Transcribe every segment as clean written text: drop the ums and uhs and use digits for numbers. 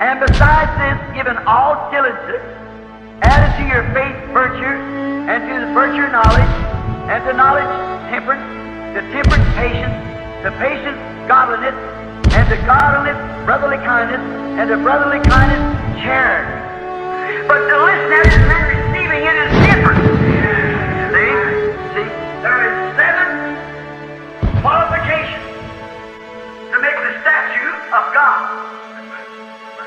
And besides this, given all diligence, added to your faith virtue, and to the virtue knowledge, and to knowledge temperance, to temperance patience, to patience godliness, and to godliness brotherly kindness, and to brotherly kindness charity. But to listen at it and then receiving it is different. See, there is 7 qualifications to make the statue of God.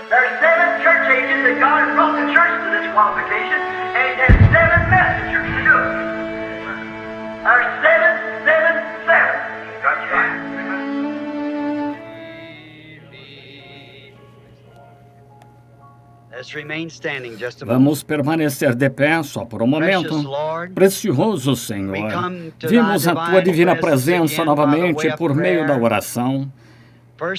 There are 7 church ages that God has brought the church to this qualification, and He has 7 messengers to do it. There are 7, 7, 7. Got you right. Vamos permanecer de pé só por um momento. Precioso Senhor, vimos a Tua divina presença novamente por meio da oração.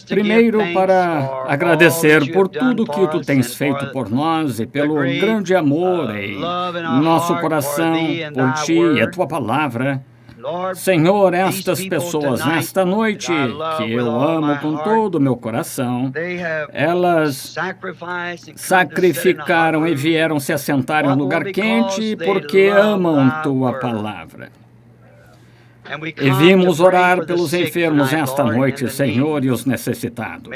Primeiro, para agradecer por tudo que Tu tens feito por nós e pelo grande amor em nosso coração por Ti e a Tua palavra. Senhor, estas pessoas nesta noite, que eu amo com todo o meu coração, elas sacrificaram e vieram se assentar em um lugar quente porque amam Tua palavra. E vimos orar pelos enfermos esta noite, Senhor, e os necessitados.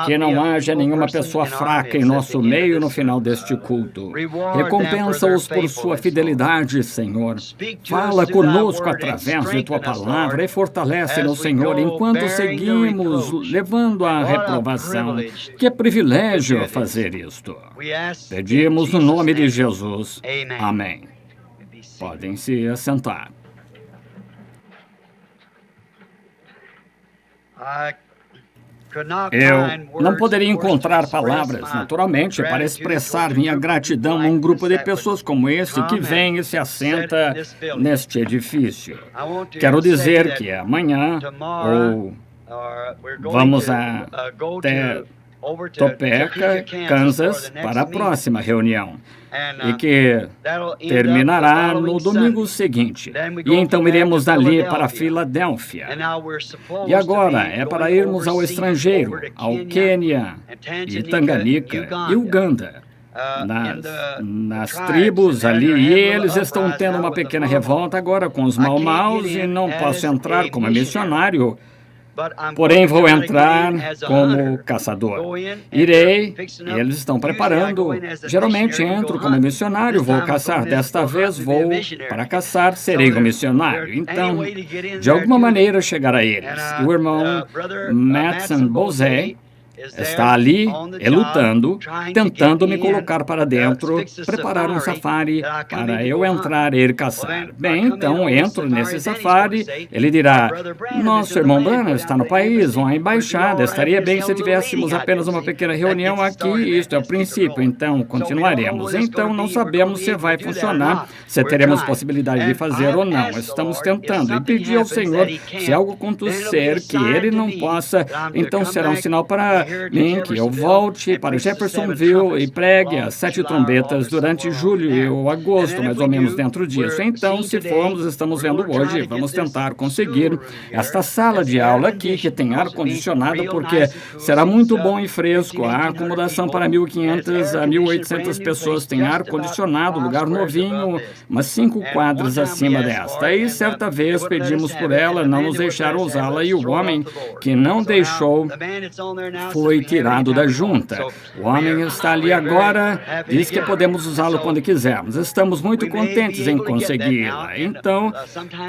Que não haja nenhuma pessoa fraca em nosso meio no final deste culto. Recompensa-os por sua fidelidade, Senhor. Fala conosco através de Tua palavra e fortalece-nos, Senhor, enquanto seguimos levando a reprovação. Que privilégio fazer isto. Pedimos no nome de Jesus. Amém. Podem se assentar. Eu não poderia encontrar palavras, naturalmente, para expressar minha gratidão a um grupo de pessoas como esse que vem e se assenta neste edifício. Quero dizer que amanhã, ou vamos até Topeka, Kansas, para a próxima reunião, e que terminará no domingo seguinte. E então iremos dali para Filadélfia. E agora é para irmos ao estrangeiro, ao Quênia e Tanganica e Uganda. Nas tribos ali, e eles estão tendo uma pequena revolta agora com os mau-maus e não posso entrar como missionário. Porém, vou entrar como caçador. Irei, e eles estão preparando. Geralmente entro como missionário, vou caçar. Desta vez vou para caçar, serei um missionário. Então, de alguma maneira, chegar a eles. E o irmão Matson Bozé está ali, lutando, tentando me colocar para dentro, preparar um safari para eu entrar e ir caçar. Bem, então entro nesse safari, ele dirá, nosso irmão Branham está no país, vão à embaixada, estaria bem se tivéssemos apenas uma pequena reunião aqui, isto é o princípio, então continuaremos. Então não sabemos se vai funcionar, se teremos possibilidade de fazer ou não, estamos tentando. E pedi ao Senhor, se algo acontecer que ele não possa, então será um sinal para mim que eu volte para Jeffersonville e pregue as 7 trombetas durante julho ou agosto, mais ou menos dentro disso. Então, se formos, estamos vendo hoje, vamos tentar conseguir esta sala de aula aqui, que tem ar-condicionado, porque será muito bom e fresco. A acomodação para 1.500 a 1.800 pessoas tem ar-condicionado, lugar novinho, umas 5 quadras acima desta. E certa vez pedimos por ela, não nos deixaram usá-la, e o homem que não deixou foi tirado da junta. O homem está ali agora, diz que podemos usá-lo quando quisermos. Estamos muito contentes em consegui-la. Então,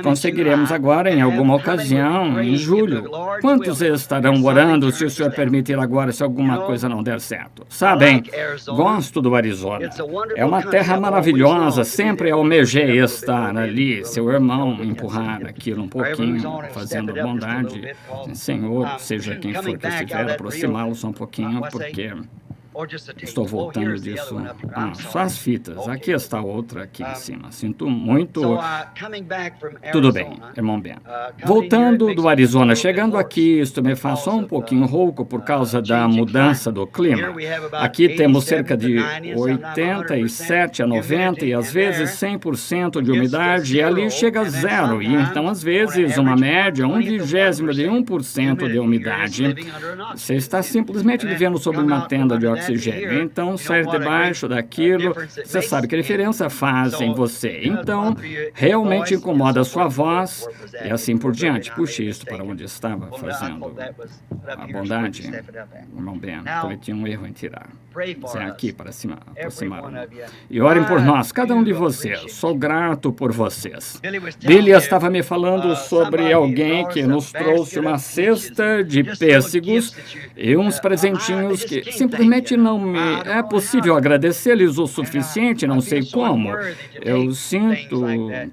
conseguiremos agora em alguma ocasião, em julho. Quantos estarão orando se o Senhor permitir agora, se alguma coisa não der certo? Sabem, gosto do Arizona. É uma terra maravilhosa, sempre almejei estar ali. Seu irmão empurrar aquilo um pouquinho, fazendo bondade. Senhor, seja quem for que estiver, aproximá-lo só um pouquinho, porque estou voltando disso. Só as fitas. Aqui está outra aqui em cima. Sinto muito. Tudo bem, irmão Ben. Voltando do Arizona, chegando aqui, isto me faz só um pouquinho rouco por causa da mudança do clima. Aqui temos cerca de 87 a 90 e às vezes 100% de umidade, e ali chega a zero. E então, às vezes, uma média, 1/20 de 1% de umidade. Você está simplesmente vivendo sob uma tenda de ar oxigênio. Então, sair debaixo daquilo, você sabe que a diferença faz em você. Então, realmente incomoda a sua voz e assim por diante. Puxe isso para onde estava fazendo a bondade. Irmão Ben, cometi um erro em tirar. Isso é aqui para cima, aproximar. E orem por nós, cada um de vocês. Sou grato por vocês. Billy estava me falando sobre alguém que nos trouxe uma cesta de pêssegos e uns presentinhos que simplesmente não me é possível agradecer-lhes o suficiente, não sei como. Eu sinto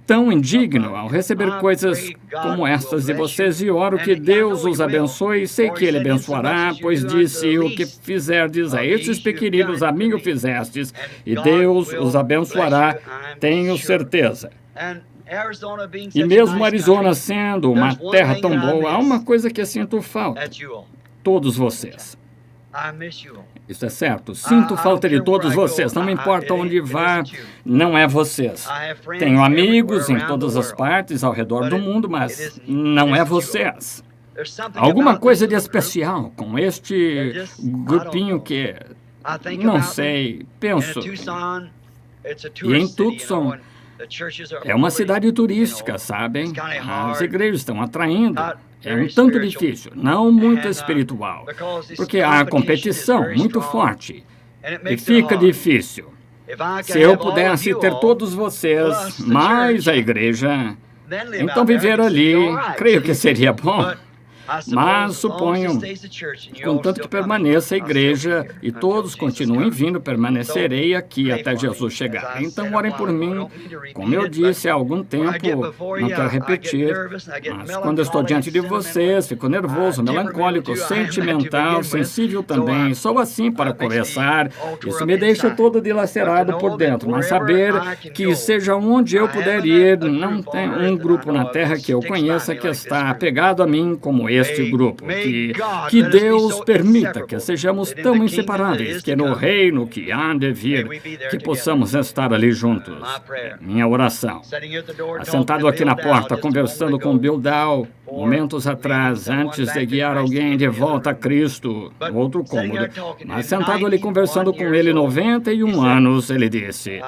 tão indigno ao receber coisas como estas de vocês e oro que Deus os abençoe e sei que Ele abençoará, pois disse, o que fizerdes a estes pequeninos a mim o fizestes e Deus os abençoará, tenho certeza. E mesmo Arizona sendo uma terra tão boa, há uma coisa que eu sinto falta. Todos vocês. Isso é certo. Sinto falta de todos vocês. Não me importa onde vá, não é vocês. Tenho amigos em todas as partes ao redor do mundo, mas não é vocês. Alguma coisa de especial com este grupinho que, não sei, penso. E em Tucson, é uma cidade turística, sabem? As igrejas estão atraindo. É um tanto difícil, não muito espiritual, porque há competição muito forte e fica difícil. Se eu pudesse ter todos vocês, mais a igreja, então viver ali, creio que seria bom. Mas suponho, contanto que permaneça a igreja e todos continuem vindo, permanecerei aqui até Jesus chegar. Então, orem por mim. Como eu disse há algum tempo, não quero repetir, mas quando eu estou diante de vocês, fico nervoso, melancólico, sentimental, sensível também. Sou assim para conversar. Isso me deixa todo dilacerado por dentro. Mas saber que seja onde eu puder ir, não tem um grupo na Terra que eu conheça que está apegado a mim como este grupo, que Deus permita que sejamos tão inseparáveis, que no reino que há de vir, que possamos estar ali juntos. Minha oração. Assentado aqui na porta, conversando com Bill Dow, momentos atrás, antes de guiar alguém de volta a Cristo, outro cômodo, mas sentado ali conversando com ele, 91 anos, ele disse,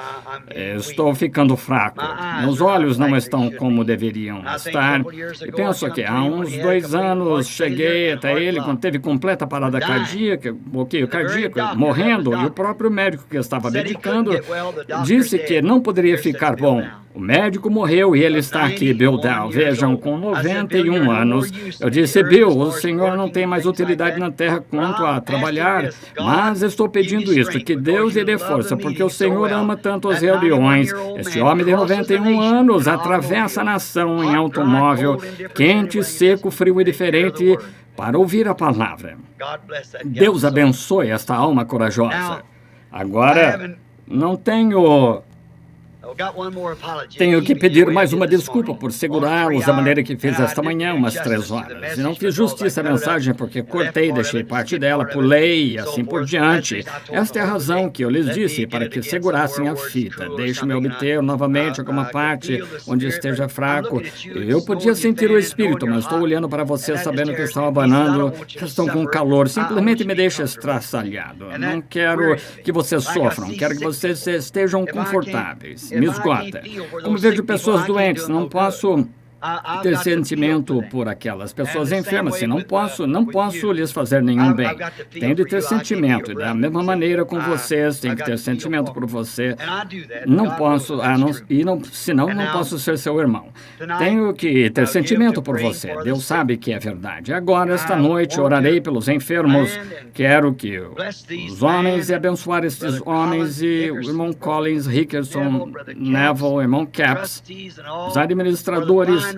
estou ficando fraco, meus olhos não estão como deveriam estar, e penso que há uns 2 anos cheguei até ele quando teve completa parada cardíaca, bloqueio cardíaco, morrendo, e o próprio médico que estava medicando disse que não poderia ficar bom. O médico morreu e ele está aqui, Bill Dow. Vejam, com 91 anos. Eu disse, Bill, o senhor não tem mais utilidade na terra quanto a trabalhar, mas estou pedindo isso, que Deus lhe dê força, porque o Senhor ama tanto os rebeliões. Este homem de 91 anos atravessa a nação em automóvel, quente, seco, frio e diferente, para ouvir a palavra. Deus abençoe esta alma corajosa. Agora, não tenho que pedir mais uma desculpa por segurá-los da maneira que fiz esta manhã, umas 3 horas. E não fiz justiça à mensagem porque cortei, deixei parte dela, pulei e assim por diante. Esta é a razão que eu lhes disse, para que segurassem a fita. Deixe-me obter novamente alguma parte onde esteja fraco. Eu podia sentir o espírito, mas estou olhando para vocês sabendo que estão abanando, que estão com calor. Simplesmente me deixa estraçalhado. Não quero que vocês sofram, quero que vocês estejam confortáveis. Me esgota. Como vejo pessoas doentes, não posso ter sentimento por aquelas pessoas enfermas. Se não posso lhes fazer nenhum bem. Tenho de ter sentimento. E da mesma maneira com vocês, tenho que ter sentimento por você. Não posso, senão não posso ser seu irmão. Tenho que ter sentimento por você. Deus sabe que é verdade. Agora, esta noite, orarei pelos enfermos. Quero que os homens e abençoar estes homens e o irmão Collins, Rickerson, Neville, irmão Capps, os administradores,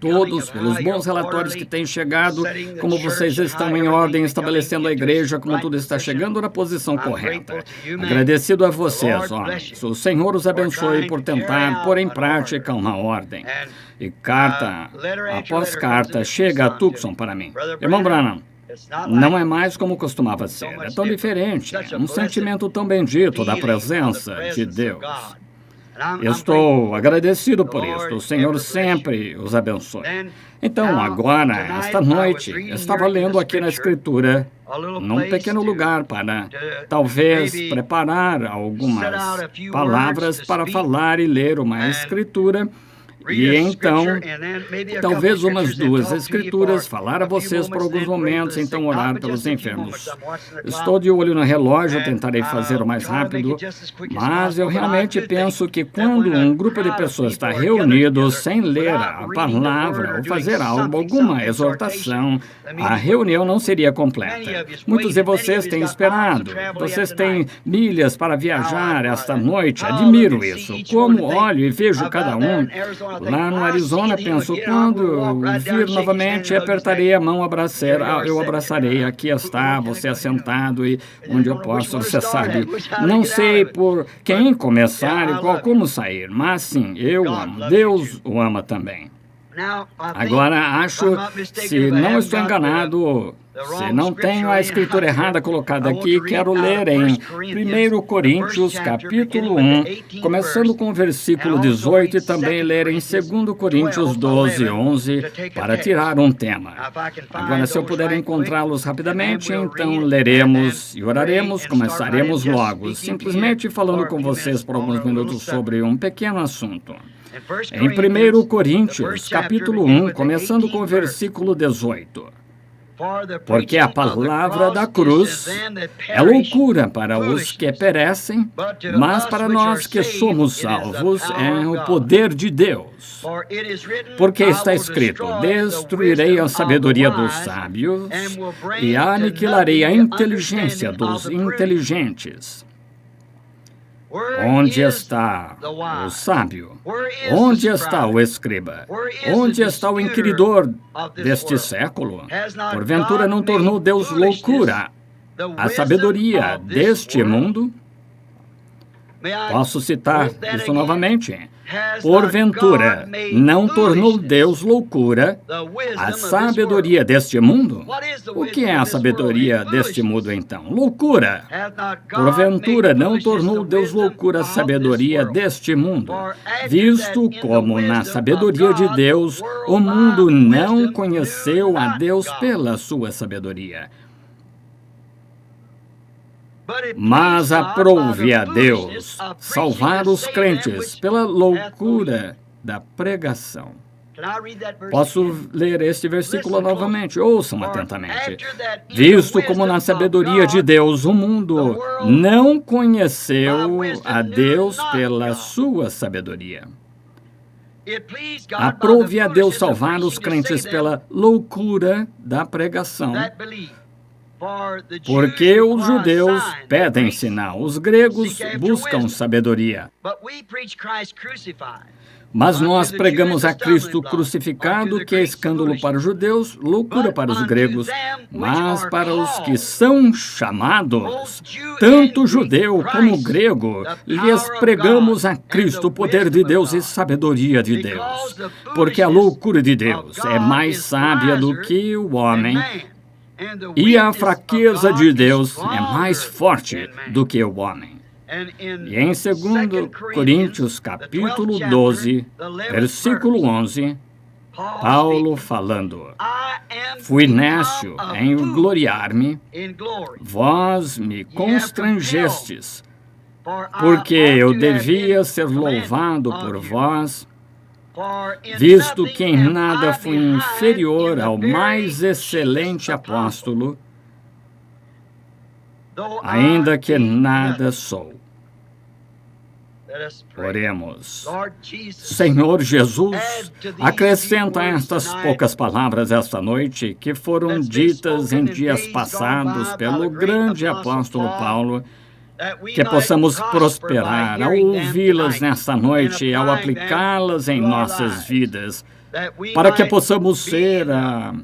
todos, pelos bons relatórios que têm chegado, como vocês estão em ordem, estabelecendo a igreja, como tudo está chegando na posição correta. Agradecido a vocês, homens. O Senhor os abençoe por tentar pôr em prática uma ordem. E carta após carta chega a Tucson para mim. Irmão Branham, não é mais como costumava ser. É tão diferente. É um sentimento tão bendito da presença de Deus. Estou agradecido por isso. O Senhor sempre os abençoe. Então, agora, esta noite, estava lendo aqui na Escritura num pequeno lugar para, talvez, preparar algumas palavras para falar e ler uma escritura. E então, talvez umas 2 escrituras, falar a vocês por alguns momentos, então orar pelos enfermos. Estou de olho no relógio, tentarei fazer o mais rápido, mas eu realmente penso que quando um grupo de pessoas está reunido sem ler a palavra ou fazer algo, alguma exortação, a reunião não seria completa. Muitos de vocês têm esperado, vocês têm milhas para viajar esta noite, admiro isso. Como olho e vejo cada um. Lá no Arizona, penso, quando vir novamente, apertarei a mão, eu abraçarei, aqui está, você assentado e onde eu posso, você sabe. Não sei por quem começar e como sair, mas sim, eu amo. Deus o ama também. Agora, acho, se não estou enganado, se não tenho a escritura errada colocada aqui, quero ler em 1 Coríntios, capítulo 1, começando com o versículo 18, e também ler em 2 Coríntios 12, 11, para tirar um tema. Agora, se eu puder encontrá-los rapidamente, então leremos e oraremos, começaremos logo, simplesmente falando com vocês por alguns minutos sobre um pequeno assunto. Em 1 Coríntios, capítulo 1, começando com o versículo 18. Porque a palavra da cruz é loucura para os que perecem, mas para nós que somos salvos é o poder de Deus. Porque está escrito, destruirei a sabedoria dos sábios e aniquilarei a inteligência dos inteligentes. Onde está o sábio? Onde está o escriba? Onde está o inquiridor deste século? Porventura não tornou Deus loucura a sabedoria deste mundo? Posso citar isso novamente. Porventura, não tornou Deus loucura a sabedoria deste mundo? O que é a sabedoria deste mundo, então? Loucura. Porventura, não tornou Deus loucura a sabedoria deste mundo, visto como na sabedoria de Deus o mundo não conheceu a Deus pela sua sabedoria. Mas aprove a Deus salvar os crentes pela loucura da pregação. Posso ler este versículo novamente? Ouçam atentamente. Visto como na sabedoria de Deus o mundo não conheceu a Deus pela sua sabedoria. Aprove a Deus salvar os crentes pela loucura da pregação. Porque os judeus pedem sinal, os gregos buscam sabedoria. Mas nós pregamos a Cristo crucificado, que é escândalo para os judeus, loucura para os gregos, mas para os que são chamados, tanto judeu como grego, lhes pregamos a Cristo, o poder de Deus e sabedoria de Deus. Porque a loucura de Deus é mais sábia do que o homem, e a fraqueza de Deus é mais forte do que o homem. E em 2 Coríntios, capítulo 12, versículo 11, Paulo falando, fui nécio em gloriar-me, vós me constrangestes, porque eu devia ser louvado por vós, visto que em nada fui inferior ao mais excelente apóstolo, ainda que nada sou. Oremos. Senhor Jesus, acrescenta estas poucas palavras esta noite que foram ditas em dias passados pelo grande apóstolo Paulo, que possamos prosperar ao ouvi-las nesta noite e ao aplicá-las em nossas vidas, para que possamos ser a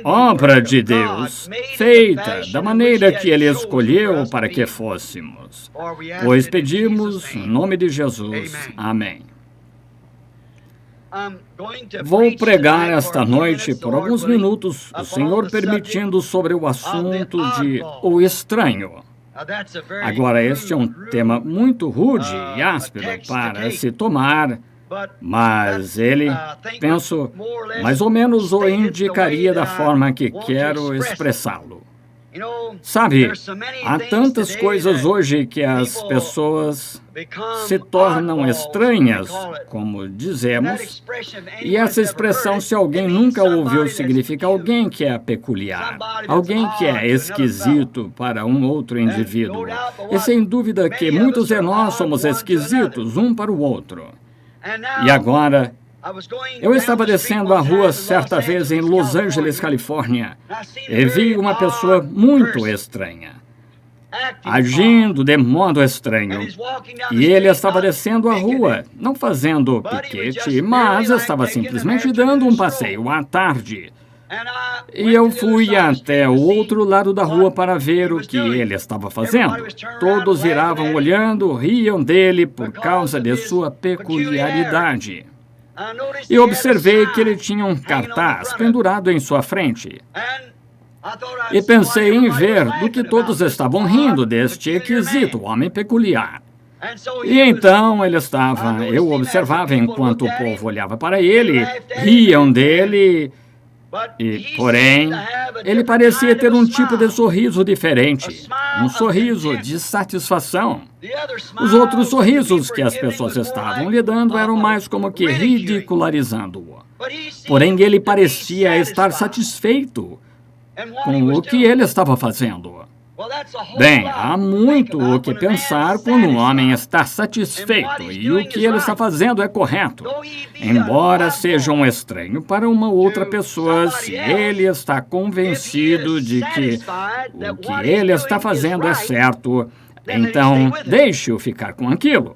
obra de Deus, feita da maneira que Ele escolheu para que fôssemos. Pois pedimos, em nome de Jesus. Amém. Vou pregar esta noite por alguns minutos, o Senhor permitindo, sobre o assunto de o estranho. Agora, este é um tema muito rude e áspero para se tomar, Mas ele, penso, mais ou menos o indicaria da forma que quero expressá-lo. Sabe, há tantas coisas hoje que as pessoas se tornam estranhas, como dizemos, e essa expressão, se alguém nunca ouviu, significa alguém que é peculiar, alguém que é esquisito para um outro indivíduo. E sem dúvida que muitos de nós somos esquisitos um para o outro. E agora, eu estava descendo a rua certa vez em Los Angeles, Califórnia, e vi uma pessoa muito estranha, agindo de modo estranho. E ele estava descendo a rua, não fazendo piquete, mas estava simplesmente dando um passeio à tarde. E eu fui até o outro lado da rua para ver o que ele estava fazendo. Todos viravam olhando, riam dele por causa de sua peculiaridade. E observei que ele tinha um cartaz pendurado em sua frente. E pensei em ver do que todos estavam rindo deste esquisito homem peculiar. E então eu observava enquanto o povo olhava para ele, riam dele, porém, ele parecia ter um tipo de sorriso diferente, um sorriso de satisfação. Os outros sorrisos que as pessoas estavam lhe dando eram mais como que ridicularizando-o. Porém, ele parecia estar satisfeito com o que ele estava fazendo. Bem, há muito o que pensar quando um homem está satisfeito e o que ele está fazendo é correto. Embora seja um estranho para uma outra pessoa, se ele está convencido de que o que ele está fazendo é certo, então deixe-o ficar com aquilo.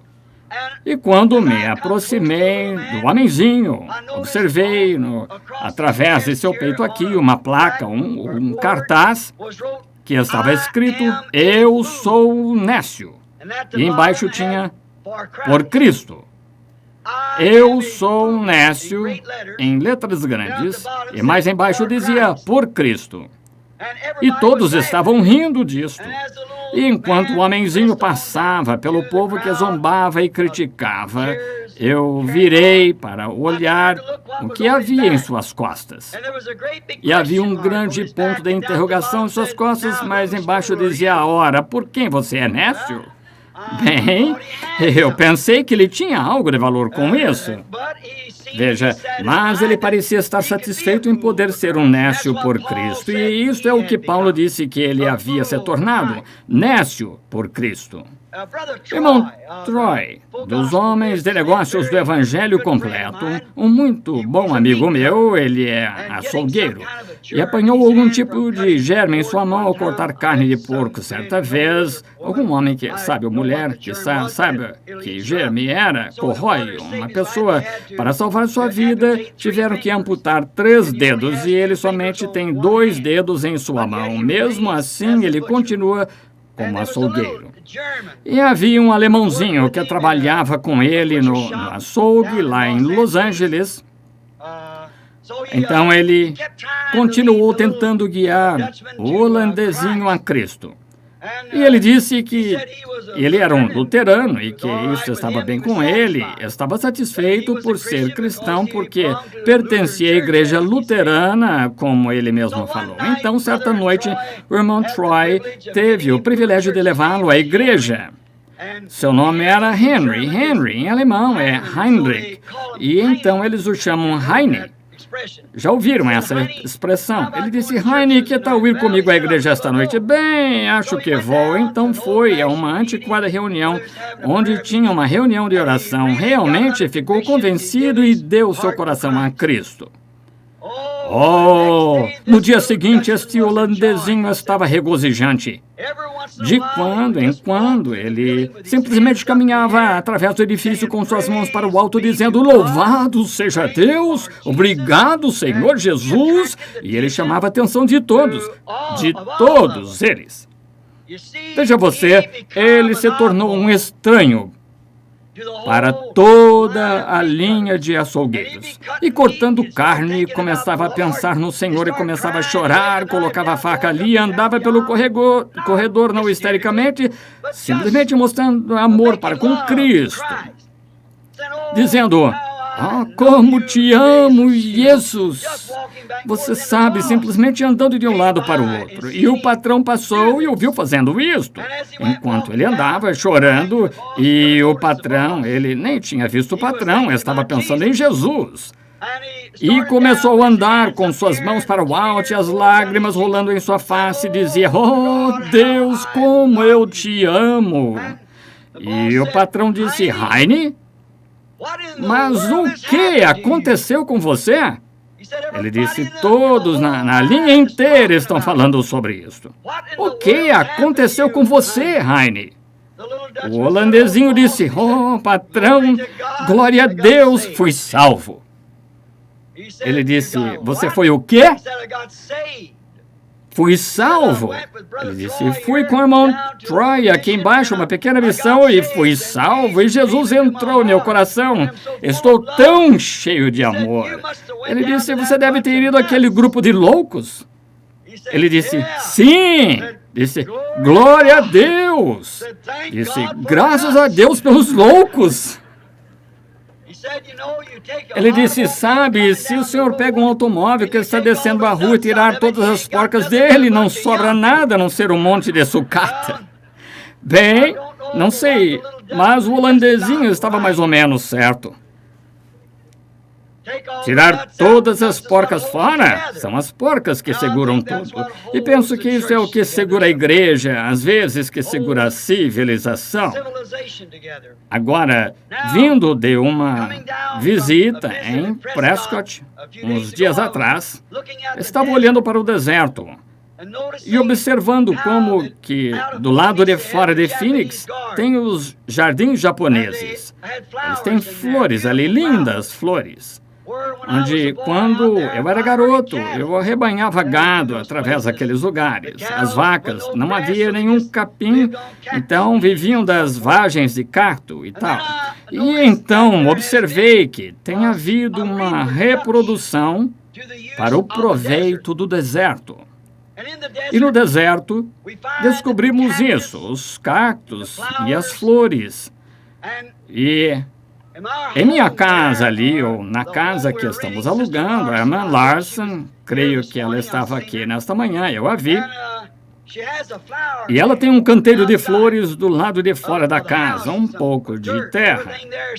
E quando me aproximei do homenzinho, observei através de seu peito aqui uma placa, um cartaz, que estava escrito, "Eu sou Nécio", e embaixo tinha, "Por Cristo". "Eu sou Nécio", em letras grandes, e mais embaixo dizia, "Por Cristo". E todos estavam rindo disto. E enquanto o homenzinho passava pelo povo que zombava e criticava, eu virei para olhar o que havia em suas costas. E havia um grande ponto de interrogação em suas costas, mas embaixo dizia, "Ora, por quem você é Nécio?" Bem, eu pensei que ele tinha algo de valor com isso. Veja, mas ele parecia estar satisfeito em poder ser um nécio por Cristo. E isso é o que Paulo disse que ele havia se tornado, nécio por Cristo. Irmão Troy, dos homens de negócios do Evangelho Completo, um muito bom amigo meu, ele é açougueiro, e apanhou algum tipo de germe em sua mão ao cortar carne de porco certa vez. Algum homem que sabe, ou mulher que sabe que germe era, corrói uma pessoa. Para salvar sua vida, tiveram que amputar 3 dedos e ele somente tem 2 dedos em sua mão. Mesmo assim, ele continua como açougueiro. E havia um alemãozinho que trabalhava com ele no açougue lá em Los Angeles. Então ele continuou tentando guiar o holandesinho a Cristo. E ele disse que ele era um luterano e que isso estava bem com ele, estava satisfeito por ser cristão porque pertencia à igreja luterana, como ele mesmo falou. Então, certa noite, o irmão Troy teve o privilégio de levá-lo à igreja. Seu nome era Henry. Henry, em alemão, é Heinrich. E então eles o chamam Heine. Já ouviram essa expressão? Ele disse, Heine, que tal ir comigo à igreja esta noite? Bem, acho que vou. Então foi a uma antiquada reunião, onde tinha uma reunião de oração. Realmente ficou convencido e deu seu coração a Cristo. Oh, no dia seguinte, este holandesinho estava regozijante. De quando em quando, ele simplesmente caminhava através do edifício com suas mãos para o alto, dizendo, louvado seja Deus, obrigado, Senhor Jesus. E ele chamava a atenção de todos eles. Veja você, ele se tornou um estranho para toda a linha de açougueiros. E cortando carne, começava a pensar no Senhor e começava a chorar, colocava a faca ali, andava pelo corredor não histericamente, simplesmente mostrando amor para com Cristo, dizendo, Ah, como te amo, Jesus! Você sabe, simplesmente andando de um lado para o outro. E o patrão passou e o viu fazendo isto. Enquanto ele andava chorando, e o patrão, ele nem tinha visto o patrão, estava pensando em Jesus. E começou a andar com suas mãos para o alto e as lágrimas rolando em sua face, dizia: "Oh, Deus, como eu te amo!" E o patrão disse: "Heine, mas o que aconteceu com você?" Ele disse: "Todos na linha inteira estão falando sobre isso. O que aconteceu com você, Heine?" O holandesinho disse: "Oh, patrão, glória a Deus, fui salvo." Ele disse: "Você foi o quê?" "Fui salvo." Ele disse: "Fui com o irmão Troy aqui embaixo, uma pequena missão, e fui salvo, e Jesus entrou no meu coração. Estou tão cheio de amor." Ele disse: "Você deve ter ido àquele grupo de loucos." Ele disse: "Sim." Disse: "Glória a Deus." Disse: "Graças a Deus pelos loucos." Ele disse: "Sabe, se o senhor pega um automóvel que está descendo a rua e tirar todas as porcas dele, não sobra nada a não ser um monte de sucata." Bem, não sei, mas o holandesinho estava mais ou menos certo. Tirar todas as porcas fora, são as porcas que seguram tudo. E penso que isso é o que segura a igreja, às vezes que segura a civilização. Agora, vindo de uma visita em Prescott, uns dias atrás, estava olhando para o deserto e observando como que, do lado de fora de Phoenix, tem os jardins japoneses. Eles têm flores ali, lindas flores, onde, quando eu era garoto, eu arrebanhava gado através daqueles lugares. As vacas, não havia nenhum capim, então viviam das vagens de cacto e tal. E então observei que tem havido uma reprodução para o proveito do deserto. E no deserto, descobrimos isso, os cactos e as flores. E em minha casa ali, ou na casa que estamos alugando, a irmã Larson, creio que ela estava aqui nesta manhã, eu a vi. E ela tem um canteiro de flores do lado de fora da casa, um pouco de terra.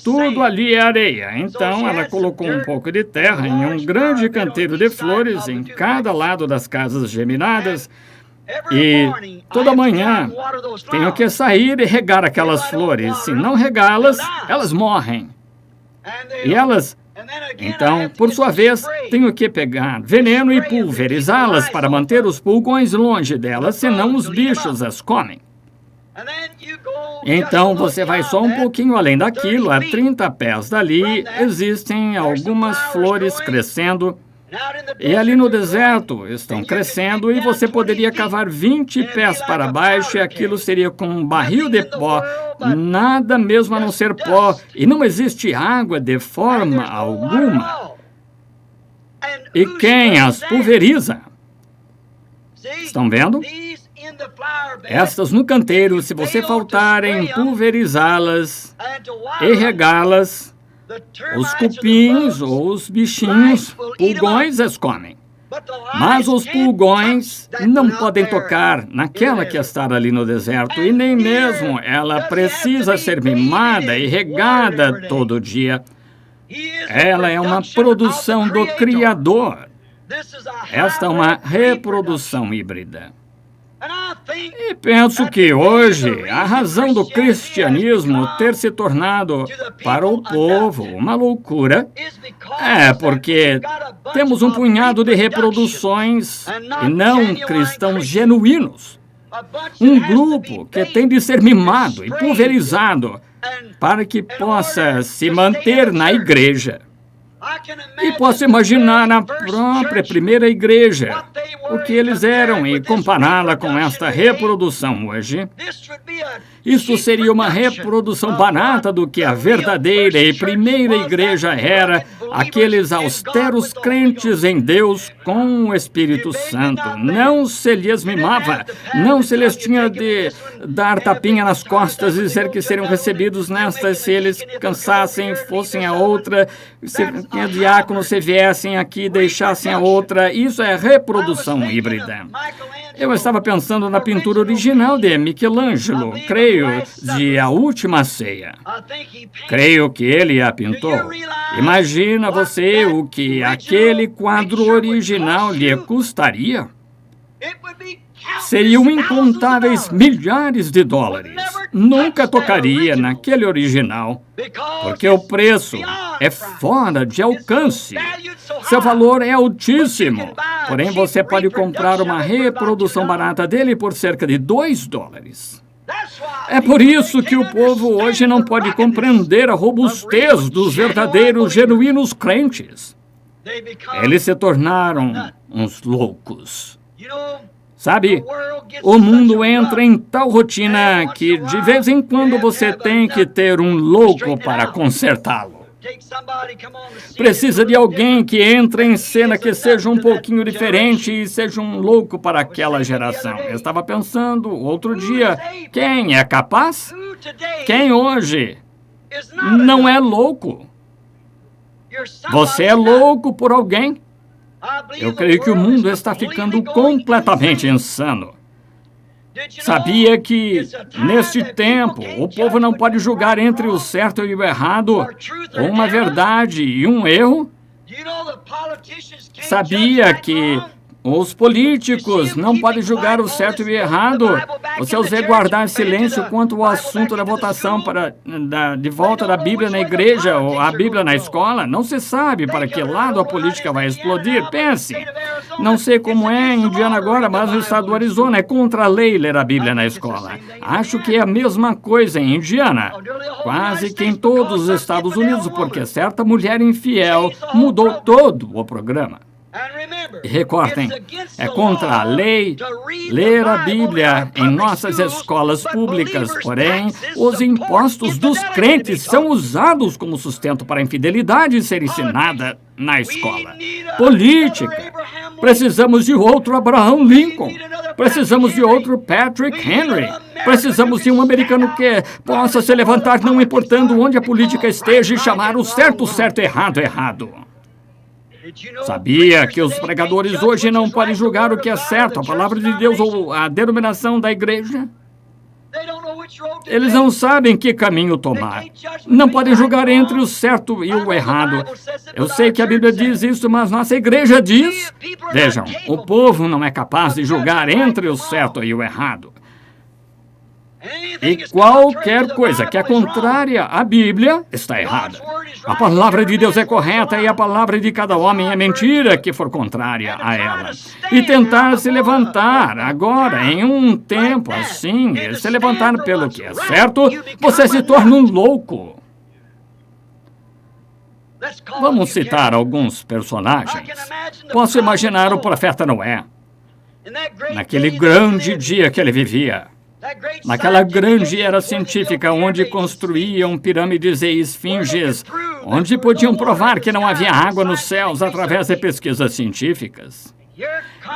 Tudo ali é areia, então ela colocou um pouco de terra em um grande canteiro de flores em cada lado das casas geminadas. E toda manhã tenho que sair e regar aquelas flores. Se não regá-las, elas morrem. E elas, então, por sua vez, tenho que pegar veneno e pulverizá-las para manter os pulgões longe delas, senão os bichos as comem. Então, você vai só um pouquinho além daquilo, a 30 pés dali, existem algumas flores crescendo. E ali no deserto estão crescendo e você poderia cavar 20 pés para baixo e aquilo seria com um barril de pó, nada mesmo a não ser pó, e não existe água de forma alguma. E quem as pulveriza? Estão vendo? Estas no canteiro, se você faltar em pulverizá-las e regá-las, os cupins ou os bichinhos, pulgões, as comem. Mas os pulgões não podem tocar naquela que está ali no deserto, e nem mesmo ela precisa ser mimada e regada todo dia. Ela é uma produção do Criador. Esta é uma reprodução híbrida. E penso que hoje a razão do cristianismo ter se tornado para o povo uma loucura é porque temos um punhado de reproduções e não cristãos genuínos. Um grupo que tem de ser mimado e pulverizado para que possa se manter na igreja. E posso imaginar a própria primeira igreja, o que eles eram, e compará-la com esta reprodução hoje. Isso seria uma reprodução barata do que a verdadeira e primeira igreja era, aqueles austeros crentes em Deus com o Espírito Santo. Não se lhes mimava, não se lhes tinha de dar tapinha nas costas e dizer que seriam recebidos nestas se eles cansassem, fossem a outra, se diáconos se viessem aqui e deixassem a outra. Isso é reprodução híbrida. Eu estava pensando na pintura original de Michelangelo, creio, de A Última Ceia. Creio que ele a pintou. Imagina você o que aquele quadro original lhe custaria? Seriam incontáveis milhares de dólares. Nunca tocaria naquele original, porque o preço é fora de alcance. Seu valor é altíssimo. Porém, você pode comprar uma reprodução barata dele por cerca de $2. É por isso que o povo hoje não pode compreender a robustez dos verdadeiros, genuínos crentes. Eles se tornaram uns loucos. Sabe, o mundo entra em tal rotina que de vez em quando você tem que ter um louco para consertá-lo. Precisa de alguém que entre em cena que seja um pouquinho diferente e seja um louco para aquela geração. Eu estava pensando outro dia, quem é capaz? Quem hoje não é louco? Você é louco por alguém? Eu creio que o mundo está ficando completamente insano. Sabia que, neste tempo, o povo não pode julgar entre o certo e o errado, ou uma verdade e um erro? Sabia que os políticos não podem julgar o certo e o errado? Você os vê guardar silêncio quanto ao assunto da votação de volta da Bíblia na igreja ou a Bíblia na escola? Não se sabe para que lado a política vai explodir. Pense. Não sei como é em Indiana agora, mas no estado do Arizona é contra a lei ler a Bíblia na escola. Acho que é a mesma coisa em Indiana. Quase que em todos os Estados Unidos, porque certa mulher infiel mudou todo o programa. E recordem, é contra a lei ler a Bíblia em nossas escolas públicas, porém, os impostos dos crentes são usados como sustento para a infidelidade ser ensinada na escola. Política. Precisamos de outro Abraham Lincoln. Precisamos de outro Patrick Henry. Precisamos de um americano que possa se levantar não importando onde a política esteja e chamar o certo certo, errado errado. Sabia que os pregadores hoje não podem julgar o que é certo, a palavra de Deus ou a denominação da igreja? Eles não sabem que caminho tomar. Não podem julgar entre o certo e o errado. Eu sei que a Bíblia diz isso, mas nossa igreja diz. Vejam, o povo não é capaz de julgar entre o certo e o errado. E qualquer coisa que é contrária à Bíblia está errada. A palavra de Deus é correta e a palavra de cada homem é mentira que for contrária a ela. E tentar se levantar agora, em um tempo assim, e se levantar pelo que é certo, você se torna um louco. Vamos citar alguns personagens. Posso imaginar o profeta Noé, naquele grande dia que ele vivia. Naquela grande era científica onde construíam pirâmides e esfinges, onde podiam provar que não havia água nos céus através de pesquisas científicas.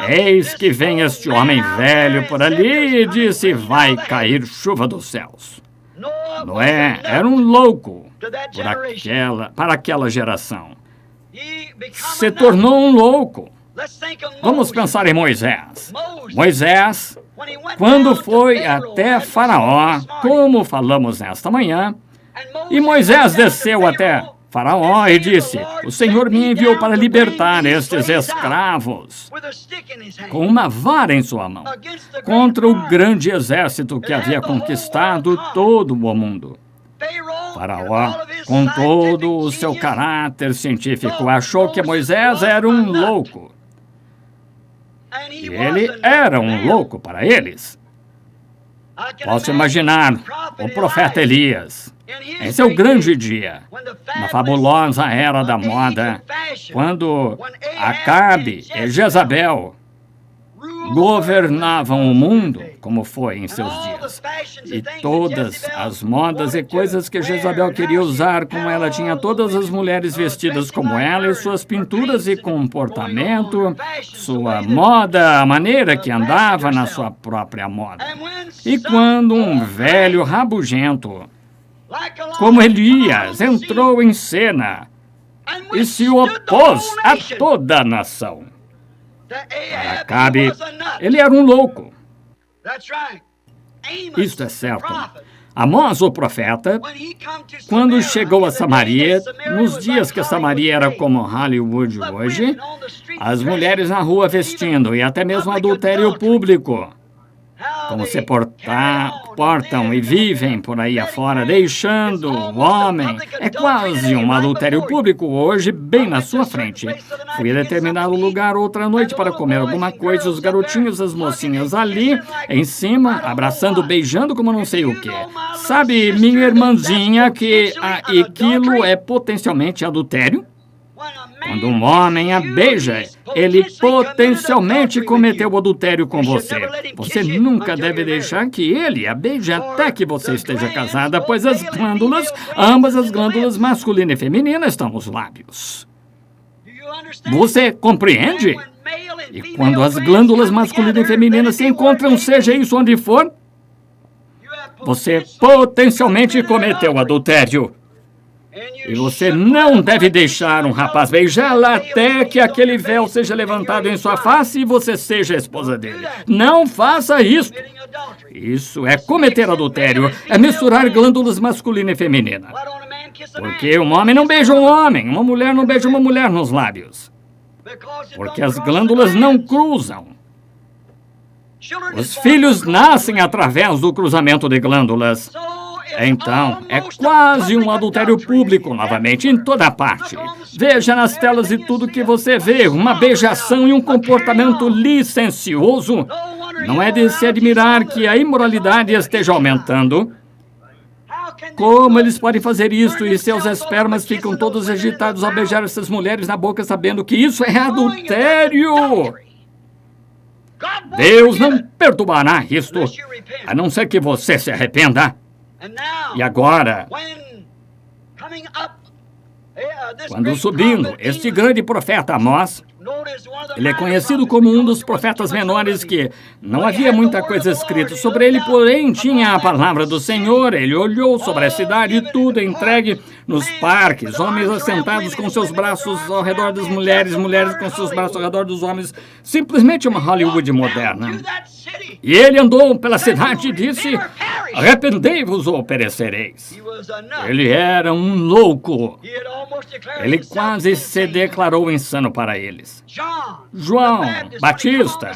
Eis que vem este homem velho por ali e disse, vai cair chuva dos céus. Noé era um louco para aquela geração. Se tornou um louco. Vamos pensar em Moisés. Moisés, quando foi até Faraó, como falamos nesta manhã, e Moisés desceu até Faraó e disse, o Senhor me enviou para libertar estes escravos com uma vara em sua mão, contra o grande exército que havia conquistado todo o mundo. Faraó, com todo o seu caráter científico, achou que Moisés era um louco. E ele era um louco para eles. Posso imaginar o profeta Elias, em seu grande dia, na fabulosa era da moda, quando Acabe e Jezabel governavam o mundo, como foi em seus dias. E todas as modas e coisas que Jezabel queria usar, como ela tinha todas as mulheres vestidas como ela, e suas pinturas e comportamento, sua moda, a maneira que andava na sua própria moda. E quando um velho rabugento, como Elias, entrou em cena e se opôs a toda a nação. Para Acabe, ele era um louco. Isto é certo. Amós, o profeta, quando chegou a Samaria, nos dias que Samaria era como Hollywood hoje, as mulheres na rua vestindo e até mesmo adultério público, como se portam e vivem por aí afora, deixando o homem. É quase um adultério público hoje, bem na sua frente. Fui a determinado lugar outra noite para comer alguma coisa, os garotinhos, as mocinhas ali, em cima, abraçando, beijando como não sei o quê. Sabe, minha irmãzinha, que aquilo é potencialmente adultério? Quando um homem a beija, ele potencialmente cometeu o adultério com você. Você nunca deve deixar que ele a beije até que você esteja casada, pois as glândulas, ambas as glândulas masculina e feminina, estão nos lábios. Você compreende? E quando as glândulas masculina e feminina se encontram, seja isso onde for, você potencialmente cometeu adultério. E você não deve deixar um rapaz beijá-la até que aquele véu seja levantado em sua face e você seja a esposa dele. Não faça isso. Isso é cometer adultério, é misturar glândulas masculina e feminina. Porque um homem não beija um homem, uma mulher não beija uma mulher nos lábios. Porque as glândulas não cruzam. Os filhos nascem através do cruzamento de glândulas. Então, é quase um adultério público, novamente, em toda parte. Veja nas telas e tudo que você vê, uma beijação e um comportamento licencioso. Não é de se admirar que a imoralidade esteja aumentando. Como eles podem fazer isso e seus espermas ficam todos agitados ao beijar essas mulheres na boca, sabendo que isso é adultério? Deus não perdoará isto, a não ser que você se arrependa. E agora, quando subindo, este grande profeta Amós, ele é conhecido como um dos profetas menores que não havia muita coisa escrita sobre ele, porém tinha a palavra do Senhor. Ele olhou sobre a cidade e tudo entregue nos parques, homens assentados com seus braços ao redor das mulheres, mulheres com seus braços ao redor dos homens, simplesmente uma Hollywood moderna. E ele andou pela cidade e disse: arrependei-vos ou perecereis. Ele era um louco. Ele quase se declarou insano para eles. João Batista,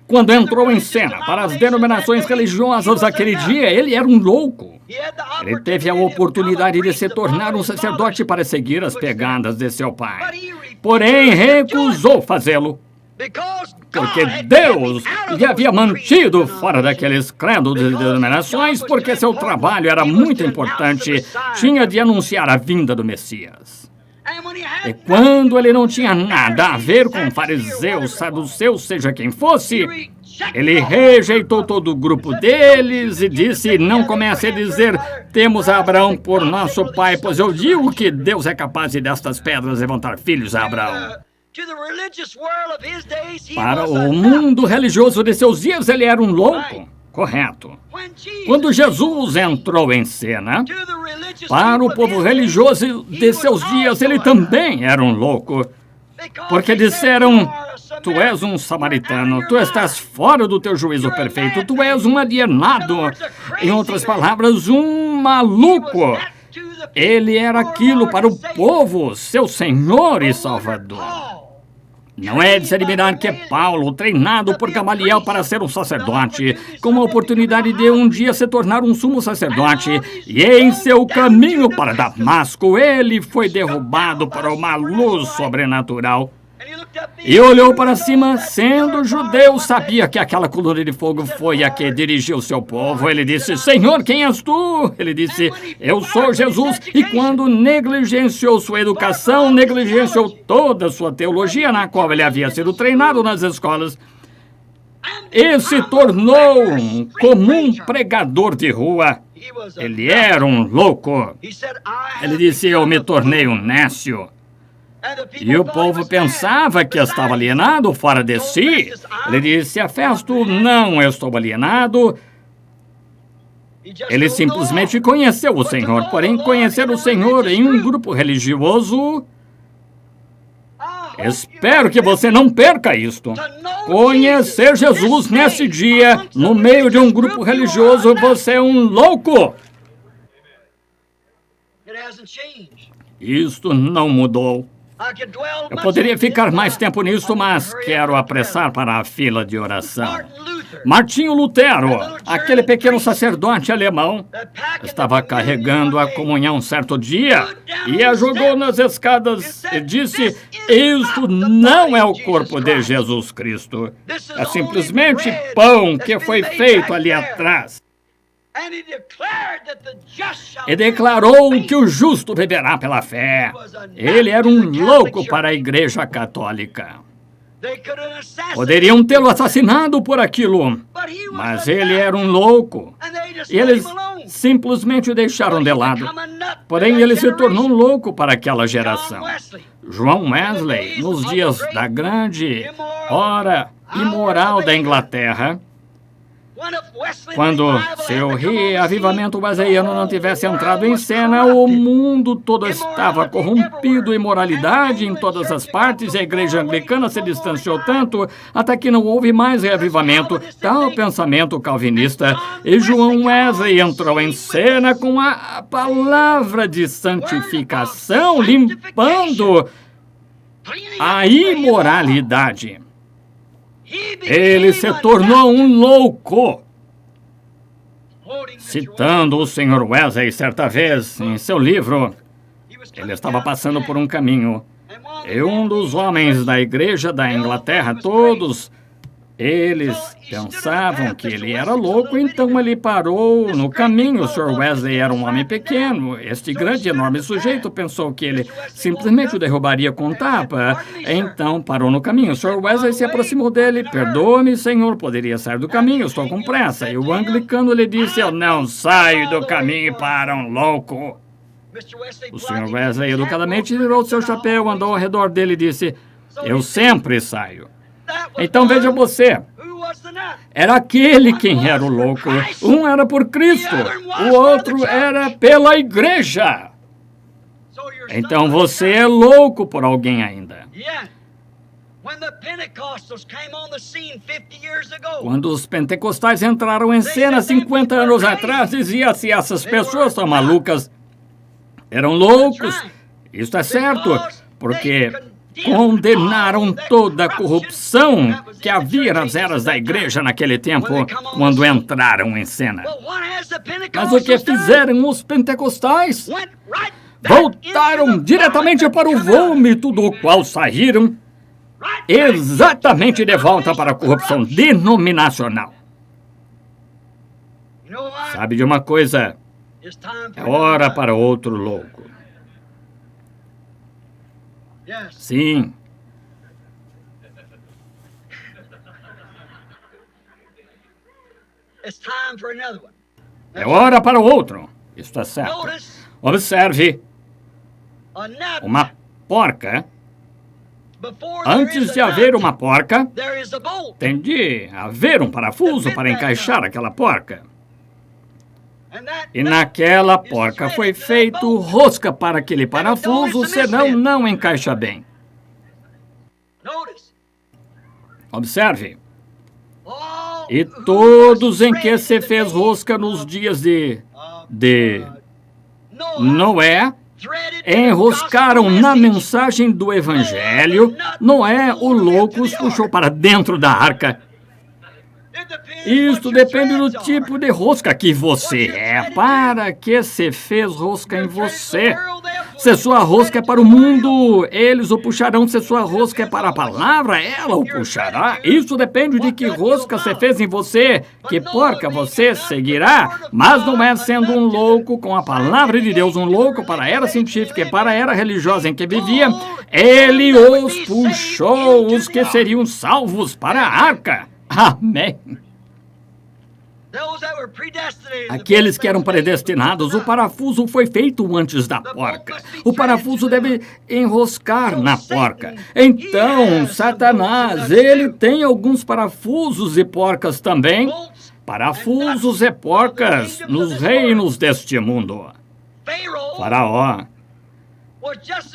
quando entrou em cena para as denominações religiosas aquele dia, ele era um louco. Ele teve a oportunidade de se tornar um sacerdote para seguir as pegadas de seu pai. Porém, recusou fazê-lo. Porque Deus lhe havia mantido fora daqueles credos e denominações, porque seu trabalho era muito importante, tinha de anunciar a vinda do Messias. E quando ele não tinha nada a ver com fariseus, saduceus, seja quem fosse, ele rejeitou todo o grupo deles e disse: não comece a dizer, temos a Abraão por nosso pai, pois eu digo que Deus é capaz de destas pedras levantar filhos a Abraão. Para o mundo religioso de seus dias, ele era um louco. Correto. Quando Jesus entrou em cena, para o povo religioso de seus dias, ele também era um louco. Porque disseram: tu és um samaritano, tu estás fora do teu juízo perfeito, tu és um alienado. Em outras palavras, um maluco. Ele era aquilo para o povo, seu Senhor e Salvador. Não é de se admirar que Paulo, treinado por Gamaliel para ser um sacerdote, com a oportunidade de um dia se tornar um sumo sacerdote, e em seu caminho para Damasco, ele foi derrubado por uma luz sobrenatural. e olhou para cima. Sendo judeu, sabia que aquela coluna de fogo foi a que dirigiu seu povo. Ele disse: Senhor, quem és tu? Ele disse: eu sou Jesus. E quando negligenciou sua educação, negligenciou toda a sua teologia, na qual ele havia sido treinado nas escolas, e se tornou um comum pregador de rua. Ele era um louco. Ele disse: eu me tornei um nécio. E o povo pensava que estava alienado, fora de si. Ele disse: Festo, não estou alienado. Ele simplesmente conheceu o Senhor. Porém, conhecer o Senhor em um grupo religioso... Espero que você não perca isto. Conhecer Jesus nesse dia, no meio de um grupo religioso, você é um louco. Isto não mudou. Eu poderia ficar mais tempo nisso, mas quero apressar para a fila de oração. Martinho Lutero, aquele pequeno sacerdote alemão, estava carregando a comunhão certo dia e a jogou nas escadas e disse: isto não é o corpo de Jesus Cristo. É simplesmente pão que foi feito ali atrás. E declarou que o justo viverá pela fé. Ele era um louco para a Igreja Católica. Poderiam tê-lo assassinado por aquilo, mas ele era um louco. E eles simplesmente o deixaram de lado. Porém, ele se tornou um louco para aquela geração. João Wesley, nos dias da grande hora imoral da Inglaterra, quando seu reavivamento wesleyano não tivesse entrado em cena, o mundo todo estava corrompido, imoralidade em todas as partes, e a igreja anglicana se distanciou tanto até que não houve mais reavivamento, tal pensamento calvinista, e João Wesley entrou em cena com a palavra de santificação, limpando a imoralidade. Ele se tornou um louco. Citando o Sr. Wesley certa vez em seu livro, ele estava passando por um caminho, e um dos homens da igreja da Inglaterra, todos eles pensavam que ele era louco, então ele parou no caminho. O Sr. Wesley era um homem pequeno. Este grande, enorme sujeito pensou que ele simplesmente o derrubaria com tapa. Então parou no caminho. O Sr. Wesley se aproximou dele. Perdoe-me, senhor, poderia sair do caminho, estou com pressa. E o anglicano lhe disse: eu não saio do caminho para um louco. O Sr. Wesley educadamente tirou seu chapéu, andou ao redor dele e disse: eu sempre saio. Então veja você, era aquele quem era o louco. Um era por Cristo, o outro era pela igreja. Então você é louco por alguém ainda. Quando os pentecostais entraram em cena 50 anos atrás, dizia-se: essas pessoas são malucas, eram loucos. Isso é certo, porque condenaram toda a corrupção que havia nas eras da igreja naquele tempo, quando entraram em cena. Mas o que fizeram os pentecostais? Voltaram diretamente para o vômito do qual saíram, exatamente de volta para a corrupção denominacional. Sabe de uma coisa? É hora para outro louco. Sim. É hora para outro. Está certo. Observe. Uma porca. Antes de haver uma porca, tem de haver um parafuso para encaixar aquela porca. E naquela porca foi feito rosca para aquele parafuso, senão não encaixa bem. Observe. E todos em que se fez rosca nos dias de Noé, enroscaram na mensagem do Evangelho. Noé, o louco, os puxou para dentro da arca. Isto depende do tipo de rosca que você é. Para que se fez rosca em você? Se sua rosca é para o mundo, eles o puxarão. Se sua rosca é para a palavra, ela o puxará. Isso depende de que rosca você fez em você, que porca você seguirá. Mas não é sendo um louco com a palavra de Deus, um louco para a era científica e para a era religiosa em que vivia, ele os puxou, os que seriam salvos para a arca. Amém. Aqueles que eram predestinados, o parafuso foi feito antes da porca. O parafuso deve enroscar na porca. Então, Satanás, ele tem alguns parafusos e porcas também. Parafusos e porcas nos reinos deste mundo. Faraó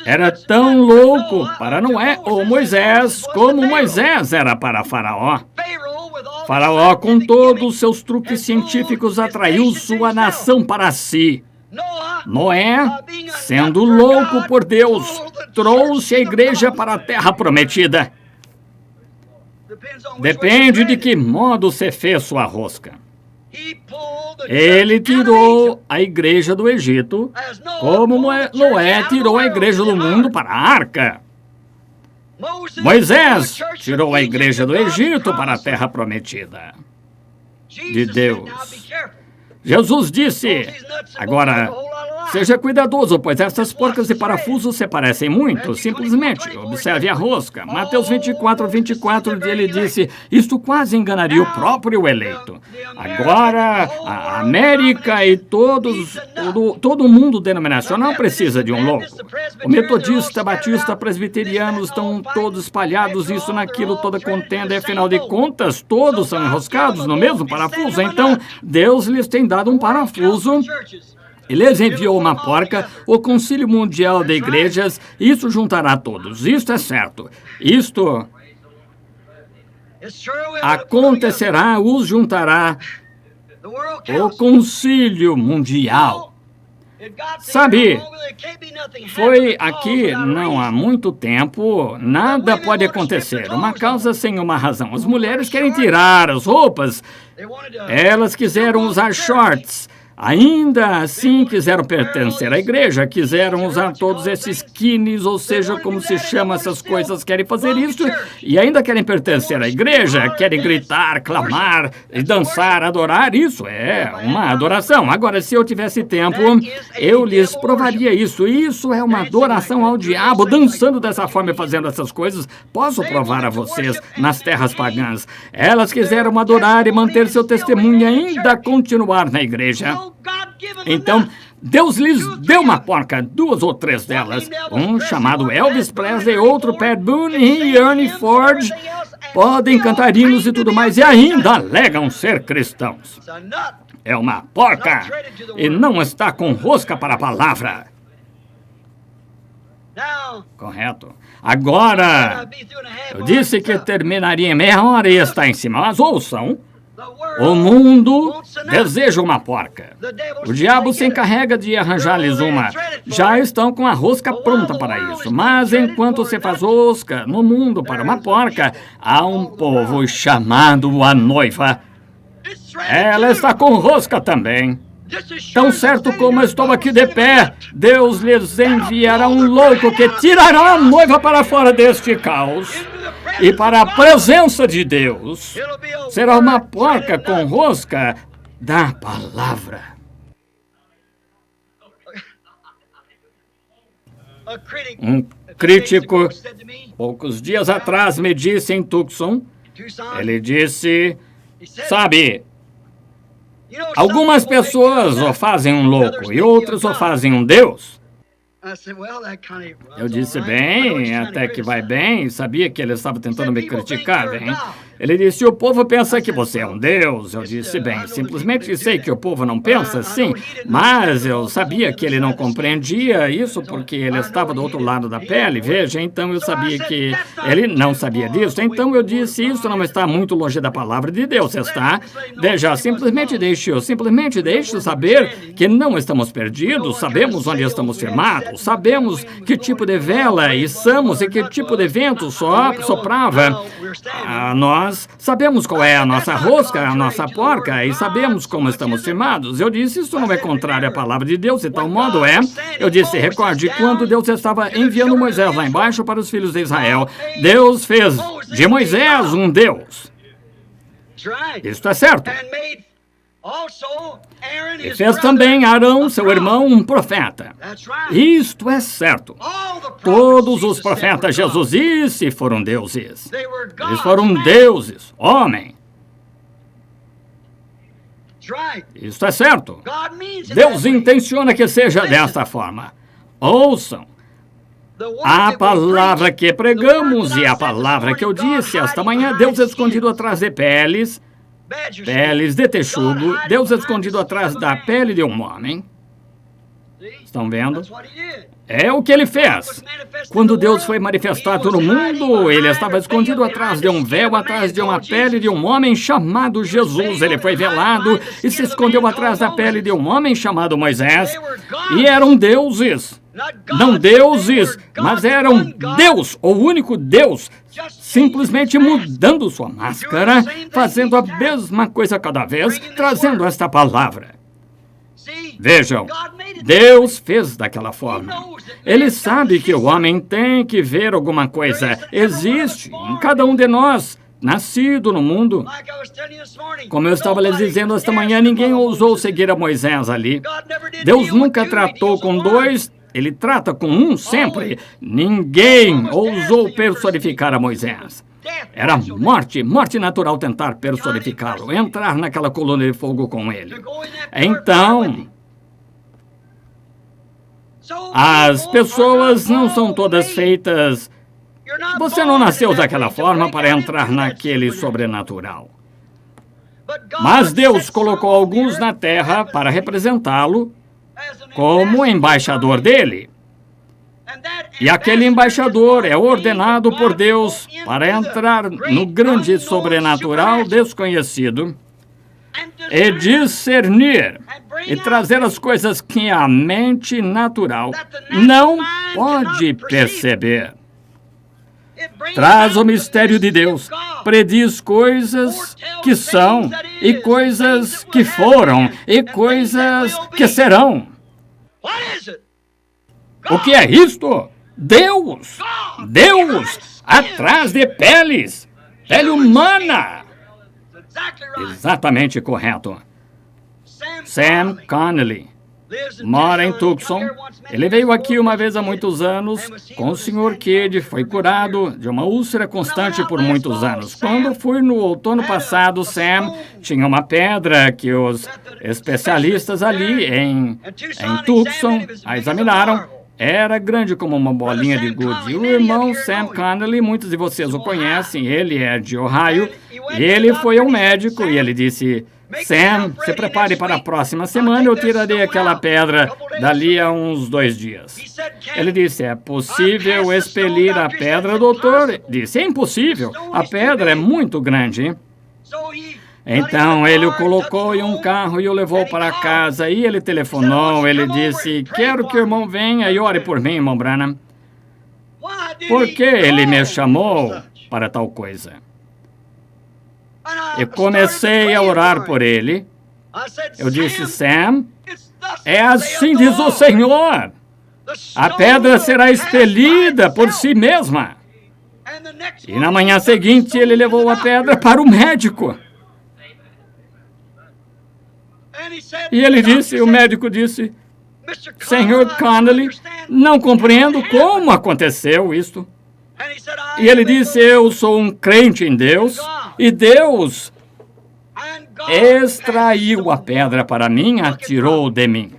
era tão louco para Noé ou Moisés como Moisés era para Faraó. Faraó, com todos os seus truques científicos, atraiu sua nação para si. Noé, sendo louco por Deus, trouxe a igreja para a terra prometida. Depende de que modo você fez sua rosca. Ele tirou a igreja do Egito, como Noé tirou a igreja do mundo para a arca. Moisés tirou a igreja do Egito para a terra prometida de Deus. Jesus disse, agora, seja cuidadoso, pois essas porcas e parafusos se parecem muito. Simplesmente, observe a rosca. Mateus 24, ele disse, isto quase enganaria o próprio eleito. Agora, a América e todo o mundo denominacional precisa de um louco. O metodista, batista, presbiteriano estão todos espalhados, isso, naquilo, toda contenda, e afinal de contas, todos são enroscados no mesmo parafuso. Então, Deus lhes tem dado um parafuso. Ele lhes enviou uma porca, o Concílio Mundial de Igrejas, isso juntará todos, isto é certo. Isto acontecerá, os juntará o Concílio Mundial. Sabe, foi aqui não há muito tempo, nada pode acontecer, uma causa sem uma razão. As mulheres querem tirar as roupas, elas quiseram usar shorts. Ainda assim quiseram pertencer à igreja, quiseram usar todos esses skinnies, ou seja, como se chama essas coisas, querem fazer isso e ainda querem pertencer à igreja, querem gritar, clamar, dançar, adorar, isso é uma adoração. Agora, se eu tivesse tempo, eu lhes provaria isso. Isso é uma adoração ao diabo, dançando dessa forma e fazendo essas coisas. Posso provar a vocês nas terras pagãs. Elas quiseram adorar e manter seu testemunho e ainda continuar na igreja. Então, Deus lhes deu uma porca, 2 ou 3 delas, um chamado Elvis Presley, outro Pat Boone e Ernie Ford, podem cantar hinos e tudo mais, e ainda alegam ser cristãos. É uma porca e não está com rosca para a palavra. Correto. Agora, eu disse que terminaria em meia hora e está em cima, mas ouçam. O mundo deseja uma porca. O diabo se encarrega de arranjar-lhes uma. Já estão com a rosca pronta para isso. Mas enquanto se faz rosca no mundo para uma porca, há um povo chamado a noiva. Ela está com rosca também. Tão certo como estou aqui de pé, Deus lhes enviará um louco que tirará a noiva para fora deste caos. E para a presença de Deus, será uma porca com rosca da palavra. Um crítico, poucos dias atrás, me disse em Tucson, ele disse, sabe, algumas pessoas o fazem um louco e outras o fazem um Deus. Eu disse, bem, até que vai bem, sabia que ele estava tentando me criticar, bem. Ele disse, o povo pensa que você é um Deus. Eu disse, bem, simplesmente sei que o povo não pensa assim, mas eu sabia que ele não compreendia isso porque ele estava do outro lado da pele, veja, então eu sabia que ele não sabia disso. Então eu disse, isso não está muito longe da palavra de Deus, está? Veja, simplesmente deixe saber que não estamos perdidos, sabemos onde estamos firmados, sabemos que tipo de vela içamos e que tipo de vento soprava a nós. nós sabemos qual é a nossa rosca, a nossa porca, e sabemos como estamos firmados. Eu disse, isso não é contrário à palavra de Deus, de tal modo é. Eu disse, recorde, quando Deus estava enviando Moisés lá embaixo para os filhos de Israel, Deus fez de Moisés um Deus. Isto é certo. E fez também Arão, seu irmão, um profeta. Isto é certo. Todos os profetas, Jesus disse, foram deuses. Eles foram deuses, homem. Isto é certo. Deus intenciona que seja desta forma. Ouçam. A palavra que pregamos e a palavra que eu disse esta manhã, Deus escondido atrás de peles de texugo, Deus escondido atrás da pele de um homem. Estão vendo? É o que ele fez. Quando Deus foi manifestado no mundo, ele estava escondido atrás de um véu, atrás de uma pele de um homem chamado Jesus. Ele foi velado e se escondeu atrás da pele de um homem chamado Moisés. E eram deuses. Não deuses, mas eram Deus, o único Deus, simplesmente mudando sua máscara, fazendo a mesma coisa cada vez, trazendo esta palavra. Vejam, Deus fez daquela forma. Ele sabe que o homem tem que ver alguma coisa. Existe em cada um de nós, nascido no mundo. Como eu estava lhes dizendo esta manhã, ninguém ousou seguir a Moisés ali. Deus nunca tratou com dois. Ele trata com um sempre. Ninguém ousou personificar a Moisés. Era morte natural tentar personificá-lo, entrar naquela coluna de fogo com ele. Então, as pessoas não são todas feitas. Você não nasceu daquela forma para entrar naquele sobrenatural. Mas Deus colocou alguns na terra para representá-lo como embaixador dele. E aquele embaixador é ordenado por Deus para entrar no grande sobrenatural desconhecido e discernir e trazer as coisas que a mente natural não pode perceber. Traz o mistério de Deus, prediz coisas que são, e coisas que foram, e coisas que serão. O que é isto? Deus! Deus! Atrás de peles! Pele humana! Exatamente correto. Sam Connolly mora em Tucson. Ele veio aqui uma vez há muitos anos com o Sr. Kidd, foi curado de uma úlcera constante por muitos anos. Quando fui no outono passado, Sam tinha uma pedra que os especialistas ali em Tucson a examinaram. Era grande como uma bolinha de gude. O irmão Sam Connolly, muitos de vocês o conhecem, ele é de Ohio. Ele foi ao médico e ele disse: Sam, se prepare para a próxima semana, eu tirarei aquela pedra dali a uns 2 dias. Ele disse: é possível expelir a pedra, doutor? Disse: é impossível, a pedra é muito grande. Então ele o colocou em um carro e o levou para casa. E ele telefonou, ele disse: quero que o irmão venha e ore por mim, irmão Branham. Por que ele me chamou para tal coisa? Eu comecei a orar por ele. Eu disse: Sam, é assim diz o Senhor. A pedra será expelida por si mesma. E na manhã seguinte ele levou a pedra para o médico. E ele disse, o médico disse: Sr. Connolly, não compreendo como aconteceu isto. E ele disse: eu sou um crente em Deus, e Deus extraiu a pedra para mim, atirou de mim.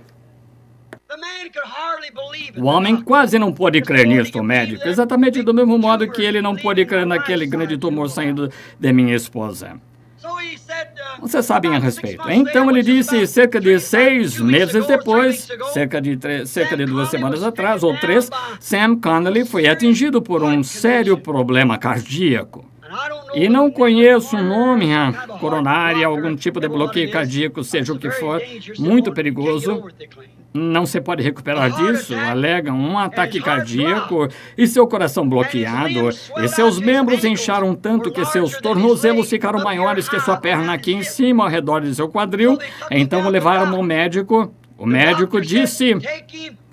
O homem quase não pôde crer nisto, o médico, exatamente do mesmo modo que ele não pôde crer naquele grande tumor saindo de minha esposa. Vocês sabem a respeito. Então ele disse, cerca de 6 meses depois, cerca de 2 semanas atrás, ou 3, Sam Connolly foi atingido por um sério problema cardíaco. E não conheço um nome coronária, algum tipo de bloqueio cardíaco, seja o que for, muito perigoso. Não se pode recuperar disso, alegam um ataque cardíaco e seu coração bloqueado, e seus membros incharam tanto que seus tornozelos ficaram maiores que sua perna aqui em cima, ao redor de seu quadril. Então o levaram ao médico. O médico disse: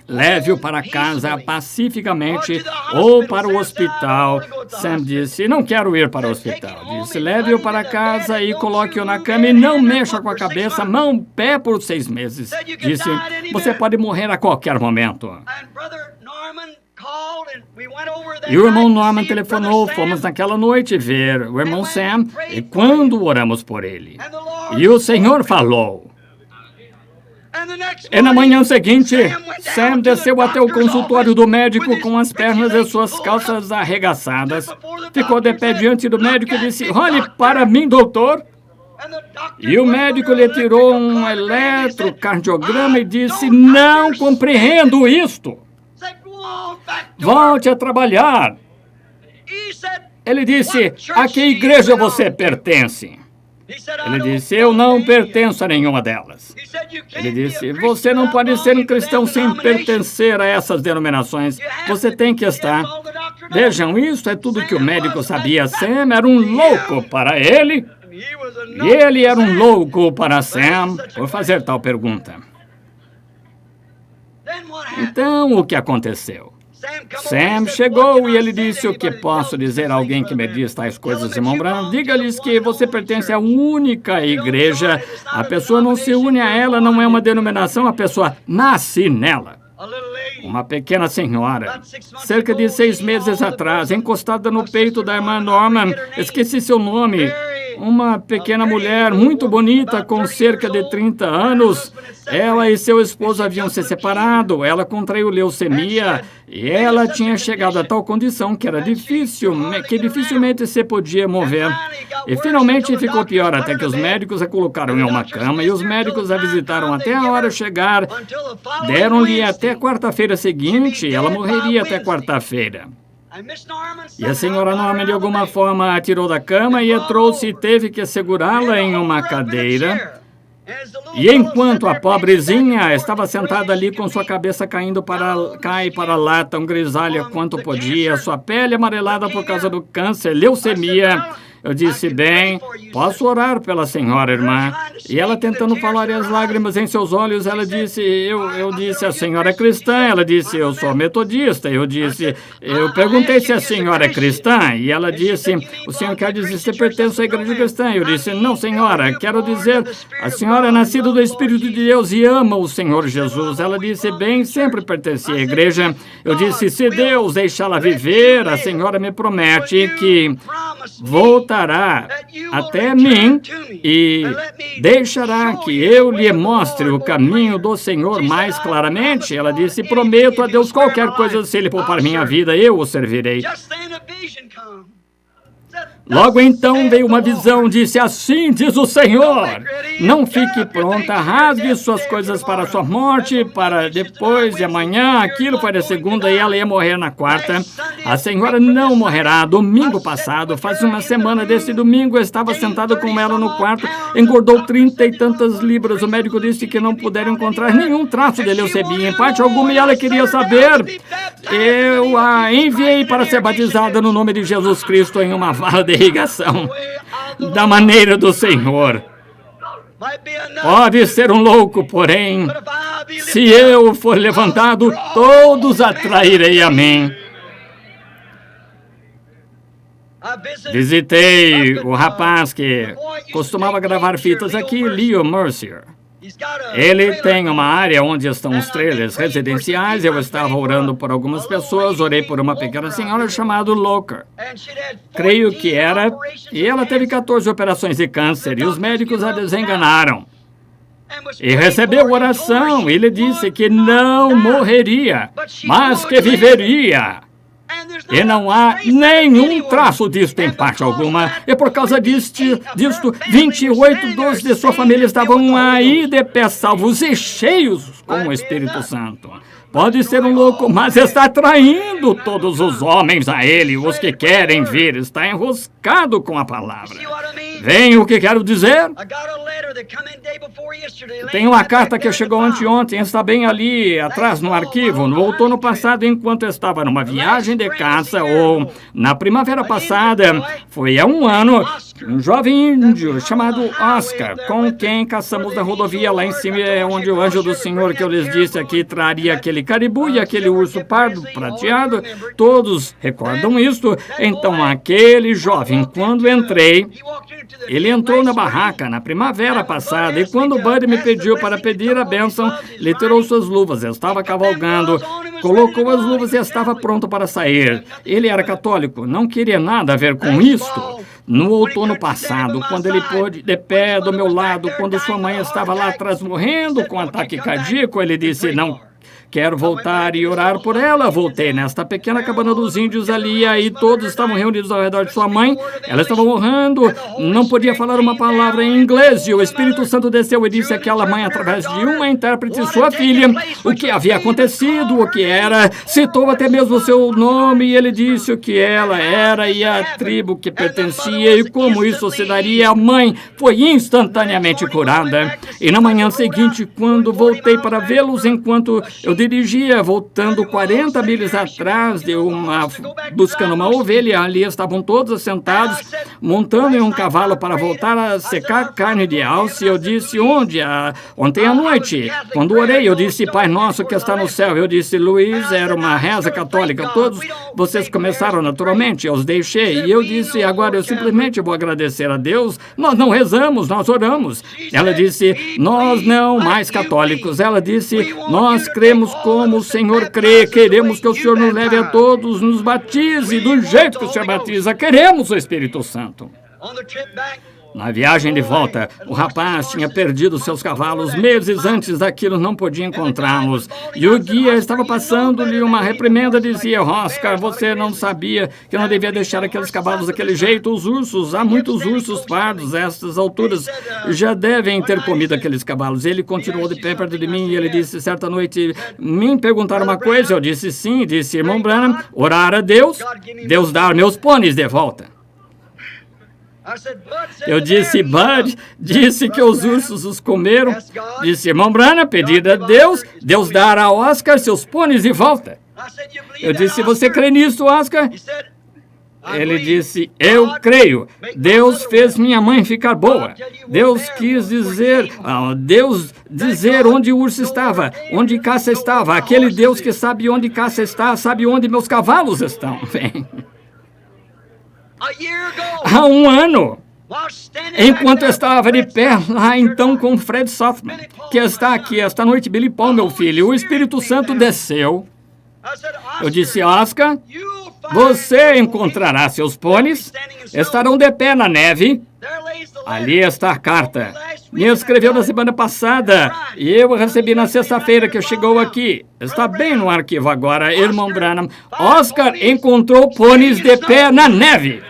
leve-o para casa pacificamente ou para o hospital. Sam disse: não quero ir para o hospital. Disse: leve-o para casa e coloque-o na cama e não mexa com a cabeça, mão, pé por 6 meses. Disse: você pode morrer a qualquer momento. E o irmão Norman telefonou, fomos naquela noite ver o irmão Sam, e quando oramos por ele, e o Senhor falou. E na manhã seguinte, Sam desceu até o consultório do médico com as pernas e suas calças arregaçadas. Ficou de pé diante do médico e disse: olhe para mim, doutor. E o médico lhe tirou um eletrocardiograma e disse: não compreendo isto. Volte a trabalhar. Ele disse: a que igreja você pertence? Ele disse: eu não pertenço a nenhuma delas. Ele disse: você não pode ser um cristão sem pertencer a essas denominações. Você tem que estar. Vejam, isso é tudo que o médico sabia. Sam era um louco para ele, e ele era um louco para Sam por fazer tal pergunta. Então, o que aconteceu? Sam chegou e ele disse: o que posso dizer a alguém que me diz tais coisas, irmão Branham? Diga-lhes que você pertence à única igreja. A pessoa não se une a ela, não é uma denominação, a pessoa nasce nela. Uma pequena senhora, cerca de 6 meses atrás, encostada no peito da irmã Norman, esqueci seu nome, uma pequena mulher muito bonita, com cerca de 30 anos. Ela e seu esposo haviam se separado, ela contraiu leucemia e ela tinha chegado a tal condição que era difícil, que dificilmente se podia mover. E finalmente ficou pior, até que os médicos a colocaram em uma cama e os médicos a visitaram até a hora chegar. Deram-lhe até quarta-feira seguinte, ela morreria até quarta-feira. E a senhora Norman, de alguma forma, a tirou da cama e a trouxe e teve que segurá-la em uma cadeira. E enquanto a pobrezinha estava sentada ali com sua cabeça cai para lá, tão grisalha quanto podia, sua pele amarelada por causa do câncer, leucemia, eu disse: bem, posso orar pela senhora, irmã? E ela, tentando falar, e as lágrimas em seus olhos, ela disse: eu disse, a senhora é cristã? Ela disse: eu sou metodista. Eu perguntei se a senhora é cristã, e ela disse: o senhor quer dizer se pertence à igreja cristã? Eu disse: não, senhora, quero dizer, a senhora é nascida do Espírito de Deus e ama o Senhor Jesus. Ela disse: bem, sempre pertenci à igreja. Eu disse: se Deus deixá-la viver, a senhora me promete que voltará até mim e deixará que eu lhe mostre o caminho do Senhor mais claramente. Ela disse: prometo a Deus qualquer coisa, se Ele poupar minha vida, eu o servirei. Logo então veio uma visão, disse: assim diz o Senhor, não fique pronta, rasgue suas coisas para a sua morte, para depois de amanhã. Aquilo foi na segunda e ela ia morrer na quarta. A senhora não morrerá. Domingo passado, faz uma semana desse domingo, eu estava sentado com ela no quarto, engordou 30 e tantas libras. O médico disse que não puderam encontrar nenhum traço de leucemia, em parte alguma, e ela queria saber. Eu a enviei para ser batizada no nome de Jesus Cristo em uma vala de irrigação, da maneira do Senhor. Pode ser um louco, porém, se eu for levantado, todos atrairei a mim. Visitei o rapaz que costumava gravar fitas aqui, Leo Mercier. Ele tem uma área onde estão os trailers residenciais. Eu estava orando por algumas pessoas, orei por uma pequena senhora chamada Loker. Creio que era, e ela teve 14 operações de câncer, e os médicos a desenganaram. E recebeu oração, e ele disse que não morreria, mas que viveria. E não há nenhum traço disto em parte alguma. E por causa disto 28 dos de sua família estavam aí de pé salvos e cheios com o Espírito Santo. Pode ser um louco, mas está traindo todos os homens a ele, os que querem vir. Está enroscado com a palavra. Vem o que quero dizer? Tem uma carta que chegou anteontem, está bem ali atrás no arquivo. No outono passado, enquanto estava numa viagem de caça, ou na primavera passada, foi há um ano, um jovem índio chamado Oscar, com quem caçamos na rodovia lá em cima, é onde o anjo do Senhor que eu lhes disse aqui traria aquele caribu e aquele urso pardo prateado. Todos recordam isto? Então aquele jovem, quando entrei, ele entrou na barraca na primavera passada e quando Bud me pediu para pedir a bênção, ele tirou suas luvas, estava cavalgando, colocou as luvas e estava pronto para sair. Ele era católico, não queria nada a ver com isto. No outono passado, quando ele pôde de pé do meu lado, quando sua mãe estava lá atrás morrendo com ataque cardíaco, ele disse, não quero voltar e orar por ela. Voltei nesta pequena cabana dos índios ali, e aí todos estavam reunidos ao redor de sua mãe. Ela estava morrendo, não podia falar uma palavra em inglês, e o Espírito Santo desceu e disse àquela mãe, através de uma intérprete, sua filha, o que havia acontecido, o que era, citou até mesmo o seu nome, e ele disse o que ela era e a tribo que pertencia, e como isso se daria. A mãe foi instantaneamente curada. E na manhã seguinte, quando voltei para vê-los, enquanto eu dirigia, voltando 40 milhas atrás, buscando uma ovelha, ali estavam todos assentados, montando em um cavalo para voltar a secar carne de alce. Eu disse, onde? Ontem à noite. Quando orei, eu disse, Pai nosso que está no céu. Eu disse, Luiz, era uma reza católica. Todos vocês começaram naturalmente, eu os deixei. E eu disse, agora eu simplesmente vou agradecer a Deus. Nós não rezamos, nós oramos. Ela disse, nós não mais católicos. Ela disse, nós cremos como o Senhor crê, queremos que o Senhor nos leve a todos, nos batize do jeito que o Senhor batiza, queremos o Espírito Santo. Na viagem de volta, o rapaz tinha perdido seus cavalos meses antes daquilo, não podia encontrá-los. E o guia estava passando-lhe uma reprimenda, dizia, Oscar, você não sabia que eu não devia deixar aqueles cavalos daquele jeito? Os ursos, há muitos ursos pardos a estas alturas, já devem ter comido aqueles cavalos. Ele continuou de pé perto de mim e ele disse, certa noite, me perguntaram uma coisa, eu disse sim, disse, irmão Branham, orar a Deus, Deus dar meus pôneis de volta. Eu disse, Bud disse que os ursos os comeram. Disse, irmão Branham, pedir a Deus, Deus dar a Oscar seus pôneis de volta. Eu disse, você crê nisso, Oscar? Ele disse, eu creio. Deus fez minha mãe ficar boa. Deus quis dizer, onde o urso estava, onde caça estava. Aquele Deus que sabe onde caça está, sabe onde meus cavalos estão. Bem, há um ano, enquanto eu estava de pé lá então com Fred Softman, que está aqui esta noite, Billy Paul, meu filho, o Espírito Santo desceu. Eu disse, Oscar, você encontrará seus pôneis, estarão de pé na neve. Ali está a carta. Me escreveu na semana passada e eu recebi na sexta-feira que chegou aqui. Está bem no arquivo agora, irmão Branham. Oscar encontrou pôneis de pé na neve.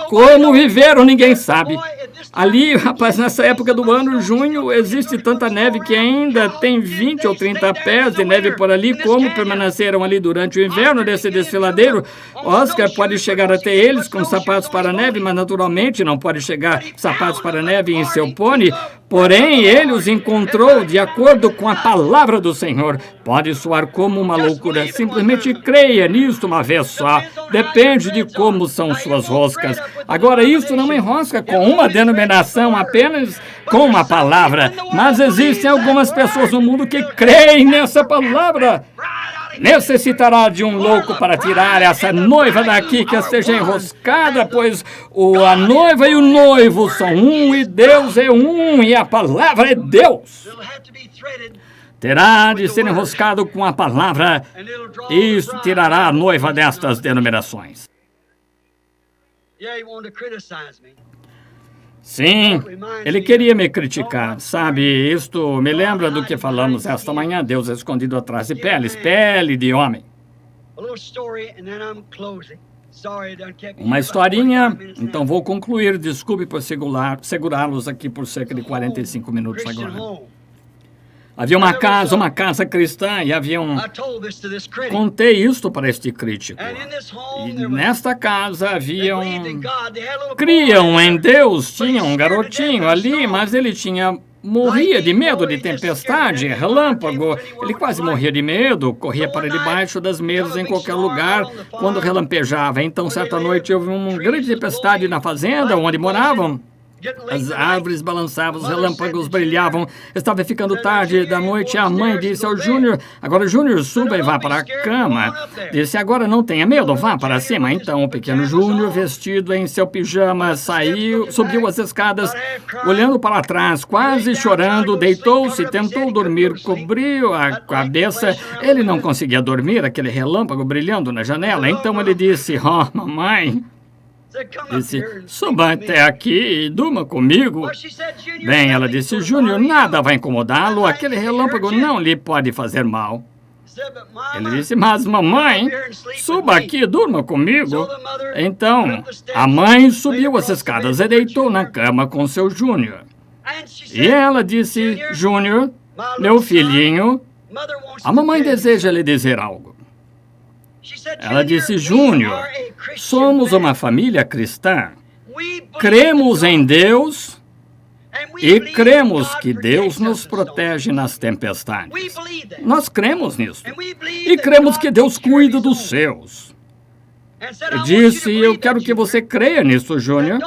Como viveram, ninguém sabe. Ali, rapaz, nessa época do ano, junho, existe tanta neve que ainda tem 20 ou 30 pés de neve por ali. Como permaneceram ali durante o inverno desse desfiladeiro? Oscar pode chegar até eles com sapatos para neve, mas naturalmente não pode chegar sapatos para neve em seu pônei. Porém, ele os encontrou de acordo com a palavra do Senhor. Pode soar como uma loucura. Simplesmente creia nisto uma vez só. Depende de como são suas roscas. Agora, isso não enrosca com uma denominação, apenas com uma palavra. Mas existem algumas pessoas no mundo que creem nessa palavra. Necessitará de um louco para tirar essa noiva daqui que esteja enroscada, pois a noiva e o noivo são um e Deus é um e a palavra é Deus. Terá de ser enroscado com a palavra. Isso tirará a noiva destas denominações. Sim, ele queria me criticar, sabe? Isto me lembra do que falamos esta manhã. Deus escondido atrás de peles, pele de homem. Uma historinha, então vou concluir. Desculpe por segurá-los aqui por cerca de 45 minutos agora. Havia uma casa cristã, e havia Contei isto para este crítico. E nesta casa criam em Deus, tinha um garotinho ali, mas ele morria de medo de tempestade, relâmpago. Ele quase morria de medo, corria para debaixo das mesas em qualquer lugar quando relampejava. Então, certa noite, houve uma grande tempestade na fazenda onde moravam. As árvores balançavam, os relâmpagos brilhavam. Estava ficando tarde da noite. A mãe disse ao Júnior: agora, Júnior, suba e vá para a cama. Disse: agora não tenha medo, vá para cima. Então o pequeno Júnior, vestido em seu pijama, subiu as escadas, olhando para trás, quase chorando, deitou-se, tentou dormir, cobriu a cabeça. Ele não conseguia dormir, aquele relâmpago brilhando na janela. Então ele disse: oh, mamãe. Disse: suba até aqui e durma comigo. Bem, ela disse: Júnior, nada vai incomodá-lo, aquele relâmpago não lhe pode fazer mal. Ele disse: mas mamãe, suba aqui e durma comigo. Então, a mãe subiu as escadas e deitou na cama com seu Júnior. E ela disse: Júnior, meu filhinho, a mamãe deseja lhe dizer algo. Ela disse: Júnior, somos uma família cristã. Cremos em Deus e cremos que Deus nos protege nas tempestades. Nós cremos nisso. E cremos que Deus cuida dos seus. Disse: eu quero que você creia nisso, Júnior.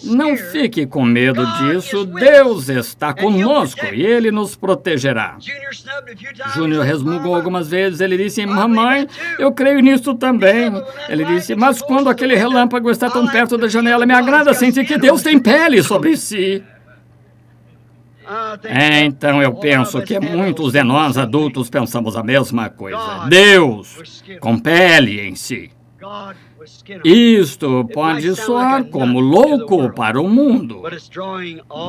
Não fique com medo disso. Deus está conosco e Ele nos protegerá. Júnior resmungou algumas vezes. Ele disse: mamãe, eu creio nisso também. Ele disse: mas quando aquele relâmpago está tão perto da janela, me agrada sentir que Deus tem pele sobre si. Então eu penso que muitos de nós adultos pensamos a mesma coisa. Deus com pele em si. Isto pode soar como louco para o mundo,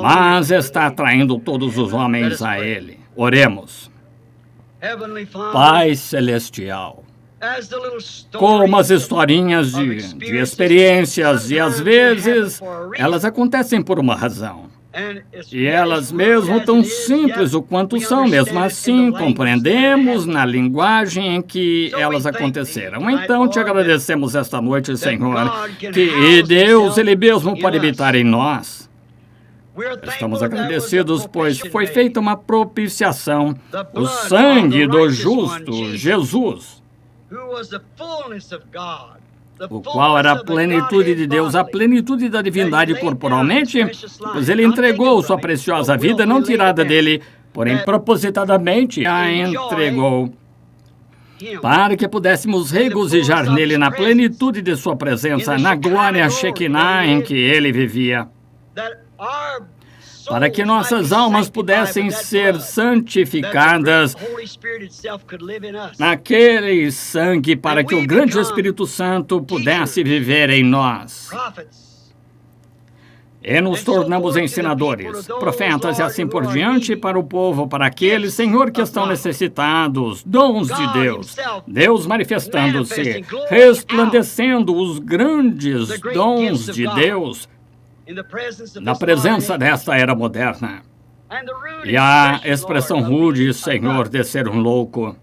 mas está atraindo todos os homens a Ele. Oremos. Pai Celestial, como as historinhas de experiências, e às vezes elas acontecem por uma razão. E elas mesmo tão simples o quanto são, mesmo assim compreendemos na linguagem em que elas aconteceram. Então te agradecemos esta noite, Senhor, que Deus, Ele mesmo pode habitar em nós. Estamos agradecidos, pois foi feita uma propiciação, o sangue do justo Jesus, o qual era a plenitude de Deus, a plenitude da divindade corporalmente, pois Ele entregou sua preciosa vida, não tirada dele, porém propositadamente a entregou, para que pudéssemos regozijar nele na plenitude de sua presença, na glória Shekinah em que Ele vivia, para que nossas almas pudessem ser santificadas naquele sangue, para que o grande Espírito Santo pudesse viver em nós. E nos tornamos ensinadores, profetas e assim por diante para o povo, para aqueles, Senhor, que estão necessitados, dons de Deus, Deus manifestando-se, resplandecendo os grandes dons de Deus, na presença desta era moderna. E a expressão rude, Senhor, de ser um louco.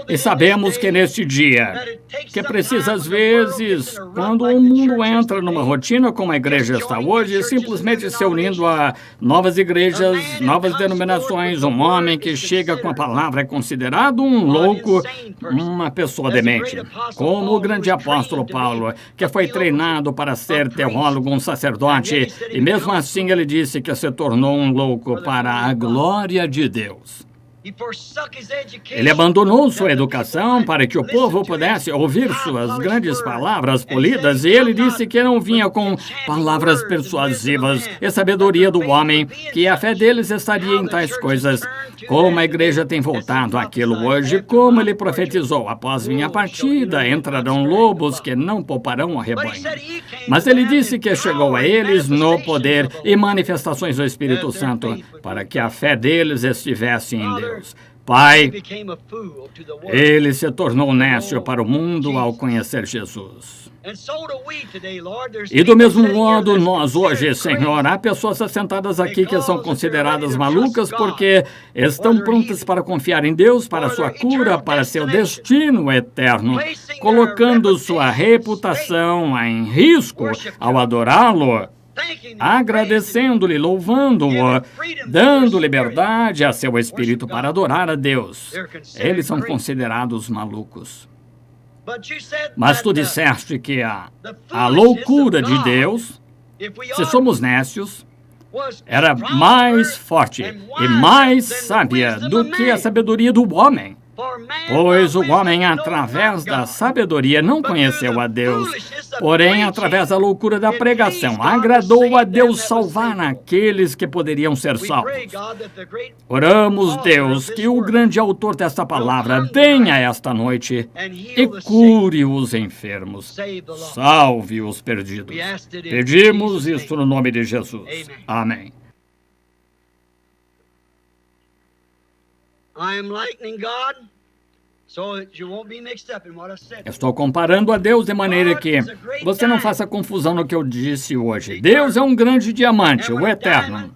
E sabemos que neste dia, que precisa às vezes, quando o mundo entra numa rotina como a igreja está hoje, simplesmente se unindo a novas igrejas, novas denominações, um homem que chega com a palavra é considerado um louco, uma pessoa demente. Como o grande apóstolo Paulo, que foi treinado para ser teólogo, um sacerdote, e mesmo assim ele disse que se tornou um louco para a glória de Deus. Ele abandonou sua educação para que o povo pudesse ouvir suas grandes palavras polidas, e ele disse que não vinha com palavras persuasivas e sabedoria do homem, que a fé deles estaria em tais coisas. Como a igreja tem voltado àquilo hoje, como ele profetizou: após minha partida entrarão lobos que não pouparão o rebanho. Mas ele disse que chegou a eles no poder e manifestações do Espírito Santo, para que a fé deles estivesse em Deus. Pai, ele se tornou nécio para o mundo ao conhecer Jesus. E do mesmo modo, nós hoje, Senhor, há pessoas assentadas aqui que são consideradas malucas porque estão prontas para confiar em Deus, para sua cura, para seu destino eterno, colocando sua reputação em risco ao adorá-lo, agradecendo-lhe, louvando-o, dando liberdade a seu espírito para adorar a Deus. Eles são considerados malucos. Mas tu disseste que a loucura de Deus, se somos nécios, era mais forte e mais sábia do que a sabedoria do homem. Pois o homem, através da sabedoria, não conheceu a Deus, porém, através da loucura da pregação, agradou a Deus salvar aqueles que poderiam ser salvos. Oramos, Deus, que o grande autor desta palavra venha esta noite e cure os enfermos, salve os perdidos. Pedimos isto no nome de Jesus. Amém. Estou comparando a Deus de maneira que você não faça confusão no que eu disse hoje. Deus é um grande diamante, o eterno.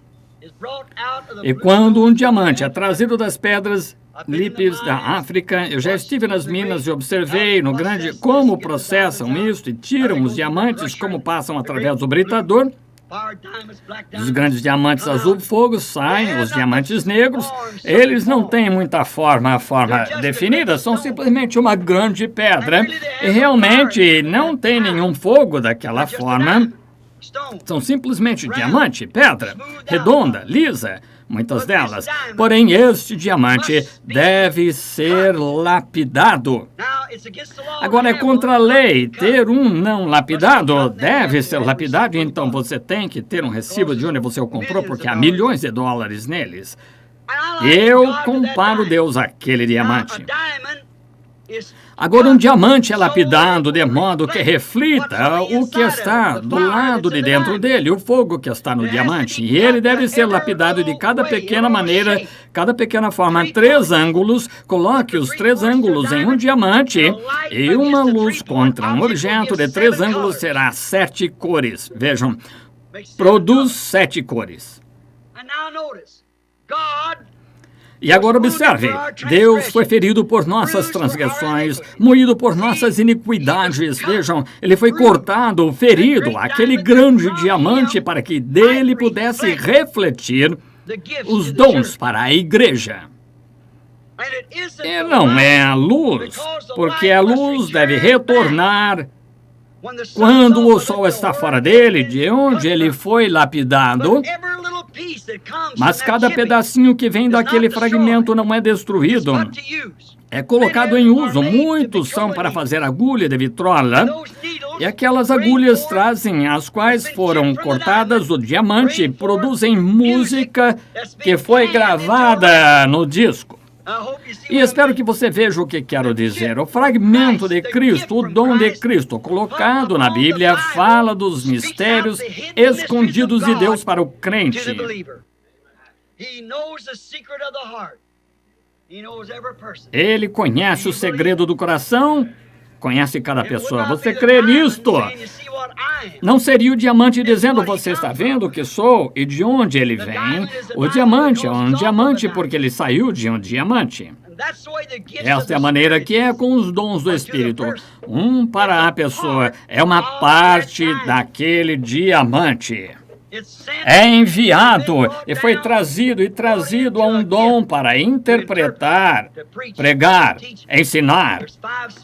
E quando um diamante é trazido das pedras lípidas da África, eu já estive nas minas e observei no grande como processam isso e tiram os diamantes, como passam através do britador. Os grandes diamantes azul fogo saem, os diamantes negros, eles não têm muita forma definida, são simplesmente uma grande pedra e realmente não tem nenhum fogo daquela forma. São simplesmente diamante, pedra, redonda, lisa, muitas delas. Porém, este diamante deve ser lapidado. Agora, é contra a lei ter um não lapidado. Deve ser lapidado, então você tem que ter um recibo de onde você o comprou, porque há milhões de dólares neles. Eu comparo Deus àquele diamante. Agora, um diamante é lapidado de modo que reflita o que está do lado de dentro dele, o fogo que está no diamante. E ele deve ser lapidado de cada pequena maneira, cada pequena forma, 3 ângulos. Coloque os 3 ângulos em um diamante e uma luz contra um objeto de 3 ângulos será 7 cores. Vejam, produz 7 cores. E agora observe, Deus foi ferido por nossas transgressões, moído por nossas iniquidades. Vejam, ele foi cortado, ferido, aquele grande diamante para que dele pudesse refletir os dons para a igreja. E não é a luz, porque a luz deve retornar quando o sol está fora dele, de onde ele foi lapidado. Mas cada pedacinho que vem daquele fragmento não é destruído. É colocado em uso. Muitos são para fazer agulha de vitrola. E aquelas agulhas trazem, as quais foram cortadas do diamante, produzem música que foi gravada no disco. E espero que você veja o que quero dizer. O fragmento de Cristo, o dom de Cristo, colocado na Bíblia, fala dos mistérios escondidos de Deus para o crente. Ele conhece o segredo do coração, conhece cada pessoa. Você crê nisto? Não seria o diamante dizendo, você está vendo o que sou e de onde ele vem? O diamante é um diamante porque ele saiu de um diamante. Esta é a maneira que é com os dons do Espírito. Um para a pessoa é uma parte daquele diamante. É enviado e foi trazido a um dom para interpretar, pregar, ensinar.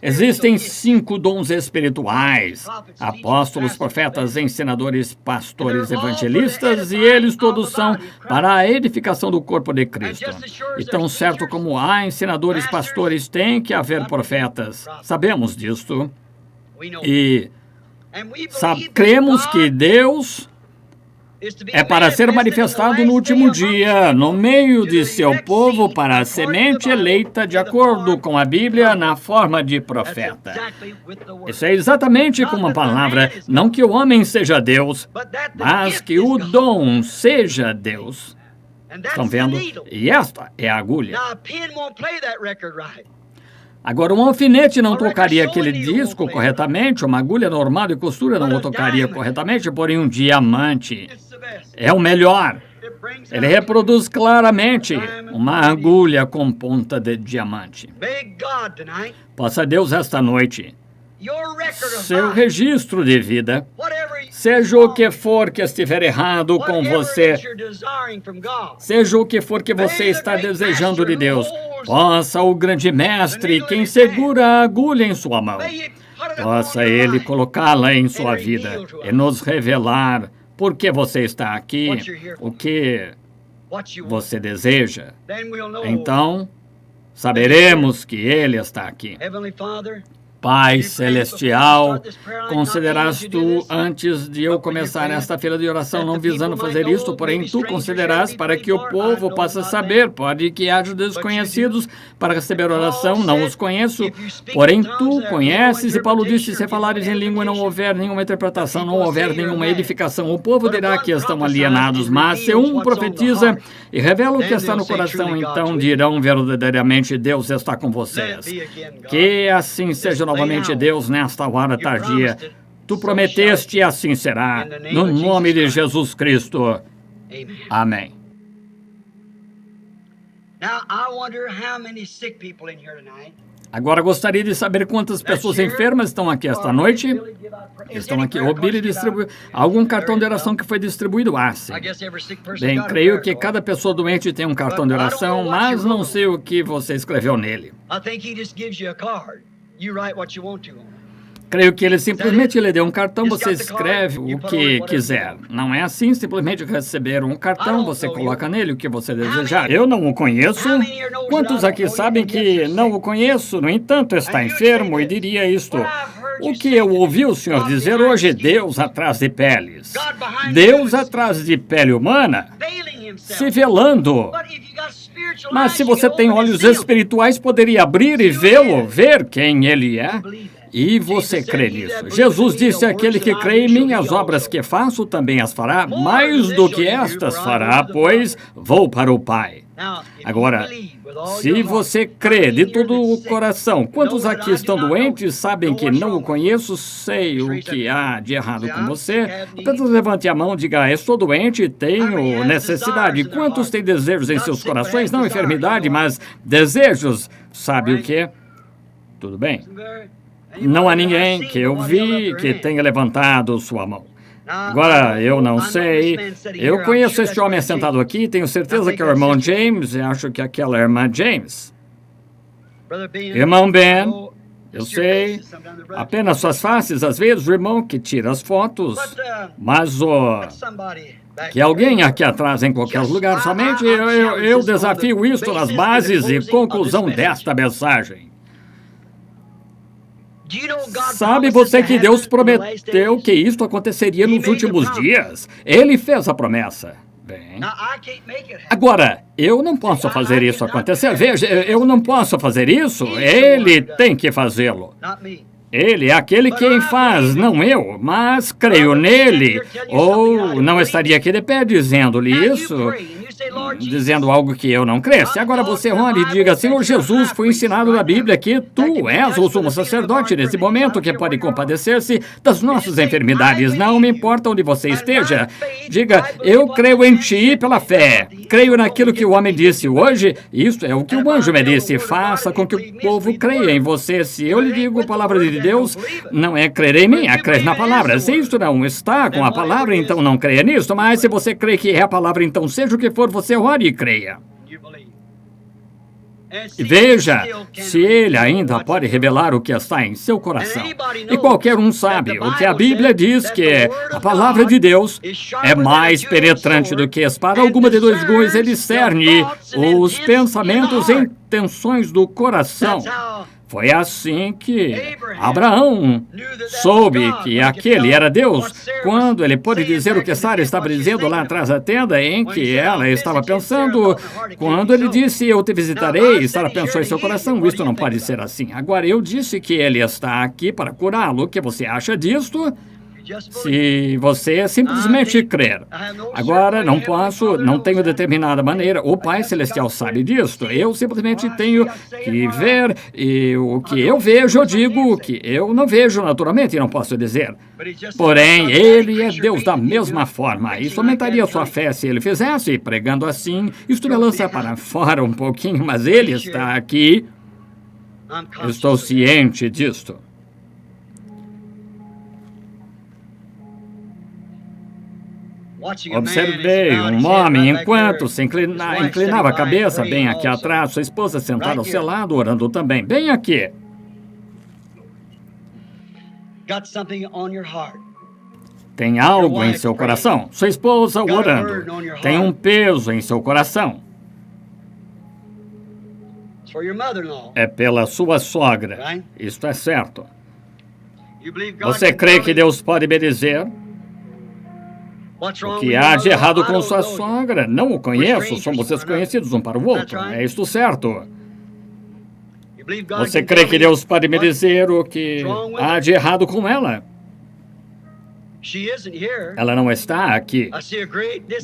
Existem 5 dons espirituais: apóstolos, profetas, ensinadores, pastores, evangelistas, e eles todos são para a edificação do corpo de Cristo. E tão certo como há ensinadores, pastores, tem que haver profetas. Sabemos disto. E cremos que Deus é para ser manifestado no último dia, no meio de seu povo, para a semente eleita, de acordo com a Bíblia, na forma de profeta. Isso é exatamente como a palavra, não que o homem seja Deus, mas que o dom seja Deus. Estão vendo? E esta é a agulha. Agora, um alfinete não tocaria aquele disco corretamente, uma agulha normal de costura não o tocaria corretamente, porém um diamante é o melhor. Ele reproduz claramente uma agulha com ponta de diamante. Possa Deus esta noite, seu registro de vida, seja o que for que estiver errado com você, seja o que for que você está desejando de Deus, possa o grande mestre, quem segura a agulha em sua mão, possa ele colocá-la em sua vida e nos revelar por que você está aqui, o que você deseja. Então, saberemos que ele está aqui. Pai Celestial, consideras tu, antes de eu começar esta fila de oração, não visando fazer isto, porém tu consideras para que o povo possa saber, pode que haja desconhecidos para receber oração, não os conheço, porém tu conheces, e Paulo disse, se falares em língua não houver nenhuma interpretação, não houver nenhuma edificação, o povo dirá que estão alienados, mas se um profetiza e revela o que está no coração, então dirão verdadeiramente, Deus está com vocês. Que assim seja novamente, Deus, nesta hora tardia. Tu prometeste e assim será. No nome de Jesus Cristo. Amém. Agora gostaria de saber quantas pessoas enfermas estão aqui esta noite. Estão aqui. O Billy distribuiu algum cartão de oração que foi distribuído? Ah, sim. Bem, creio que cada pessoa doente tem um cartão de oração, mas não sei o que você escreveu nele. Creio que ele simplesmente lhe deu um cartão, você escreve o que quiser. Não é assim, simplesmente receber um cartão, você coloca nele o que você desejar. Eu não o conheço. Quantos aqui sabem que não o conheço? No entanto, está enfermo e diria isto. O que eu ouvi o Senhor dizer hoje, Deus atrás de peles. Deus atrás de pele humana, se velando. Mas se você tem olhos espirituais, poderia abrir e vê-lo, ver quem ele é. E você crê nisso. Jesus disse, aquele que crê em mim, as obras que faço também as fará, mais do que estas fará, pois vou para o Pai. Agora, se você crê de todo o coração, quantos aqui estão doentes, sabem que não o conheço, sei o que há de errado com você, apenas levante a mão, diga, estou doente, tenho necessidade. Quantos têm desejos em seus corações? Não enfermidade, mas desejos. Sabe o que? Tudo bem. Não há ninguém que eu vi que tenha levantado sua mão. Agora, eu não sei. Eu conheço este homem sentado aqui, tenho certeza que é o irmão James, e acho que aquela é a irmã James. Irmão Ben, eu sei. Apenas suas faces, às vezes, o irmão que tira as fotos. Mas que alguém aqui atrás, em qualquer lugar, somente eu desafio isto nas bases e conclusão desta mensagem. Sabe você que Deus prometeu que isto aconteceria nos últimos dias? Ele fez a promessa. Bem, agora, eu não posso fazer isso acontecer. Veja, eu não posso fazer isso. Ele tem que fazê-lo. Ele é aquele quem faz, não eu, mas creio nele. Ou não estaria aqui de pé dizendo-lhe isso, dizendo algo que eu não cresce. Agora você ore e diga, Senhor Jesus, foi ensinado na Bíblia que tu és o sumo sacerdote nesse momento que pode compadecer-se das nossas enfermidades. Não me importa onde você esteja. Diga, eu creio em ti pela fé. Creio naquilo que o homem disse hoje. Isso é o que o anjo me disse. Faça com que o povo creia em você. Se eu lhe digo a palavra de Deus, não é crer em mim, é crer na palavra. Se isto não está com a palavra, então não creia nisso. Mas se você crê que é a palavra, então seja o que for, você ore e creia. E veja se ele ainda pode revelar o que está em seu coração. E qualquer um sabe o que a Bíblia diz, que a palavra de Deus é mais penetrante do que espada alguma de dois gumes. Ele discerne os pensamentos e intenções do coração. Foi assim que Abraão soube que aquele era Deus, quando ele pôde dizer o que Sara estava dizendo lá atrás da tenda, em que ela estava pensando, quando ele disse, eu te visitarei, Sara pensou em seu coração, isto não pode ser assim. Agora, eu disse que ele está aqui para curá-lo, o que você acha disto? Se você simplesmente crer. Agora, não posso, não tenho determinada maneira. O Pai Celestial sabe disto. Eu simplesmente tenho que ver, e o que eu vejo, eu digo o que eu não vejo naturalmente, e não posso dizer. Porém, Ele é Deus da mesma forma. Isso aumentaria sua fé se Ele fizesse, pregando assim. Isto me lança para fora um pouquinho, mas Ele está aqui. Estou ciente disto. Observei um homem enquanto se inclinava a cabeça bem aqui atrás, sua esposa sentada ao seu lado, orando também, bem aqui. Tem algo em seu coração. Sua esposa orando. Tem um peso em seu coração. É pela sua sogra. Isto é certo. Você crê que Deus pode me dizer o que há de errado com sua sogra? Não o conheço, somos desconhecidos um para o outro. É isto certo. Você crê que Deus pode me dizer o que há de errado com ela? Ela não está aqui.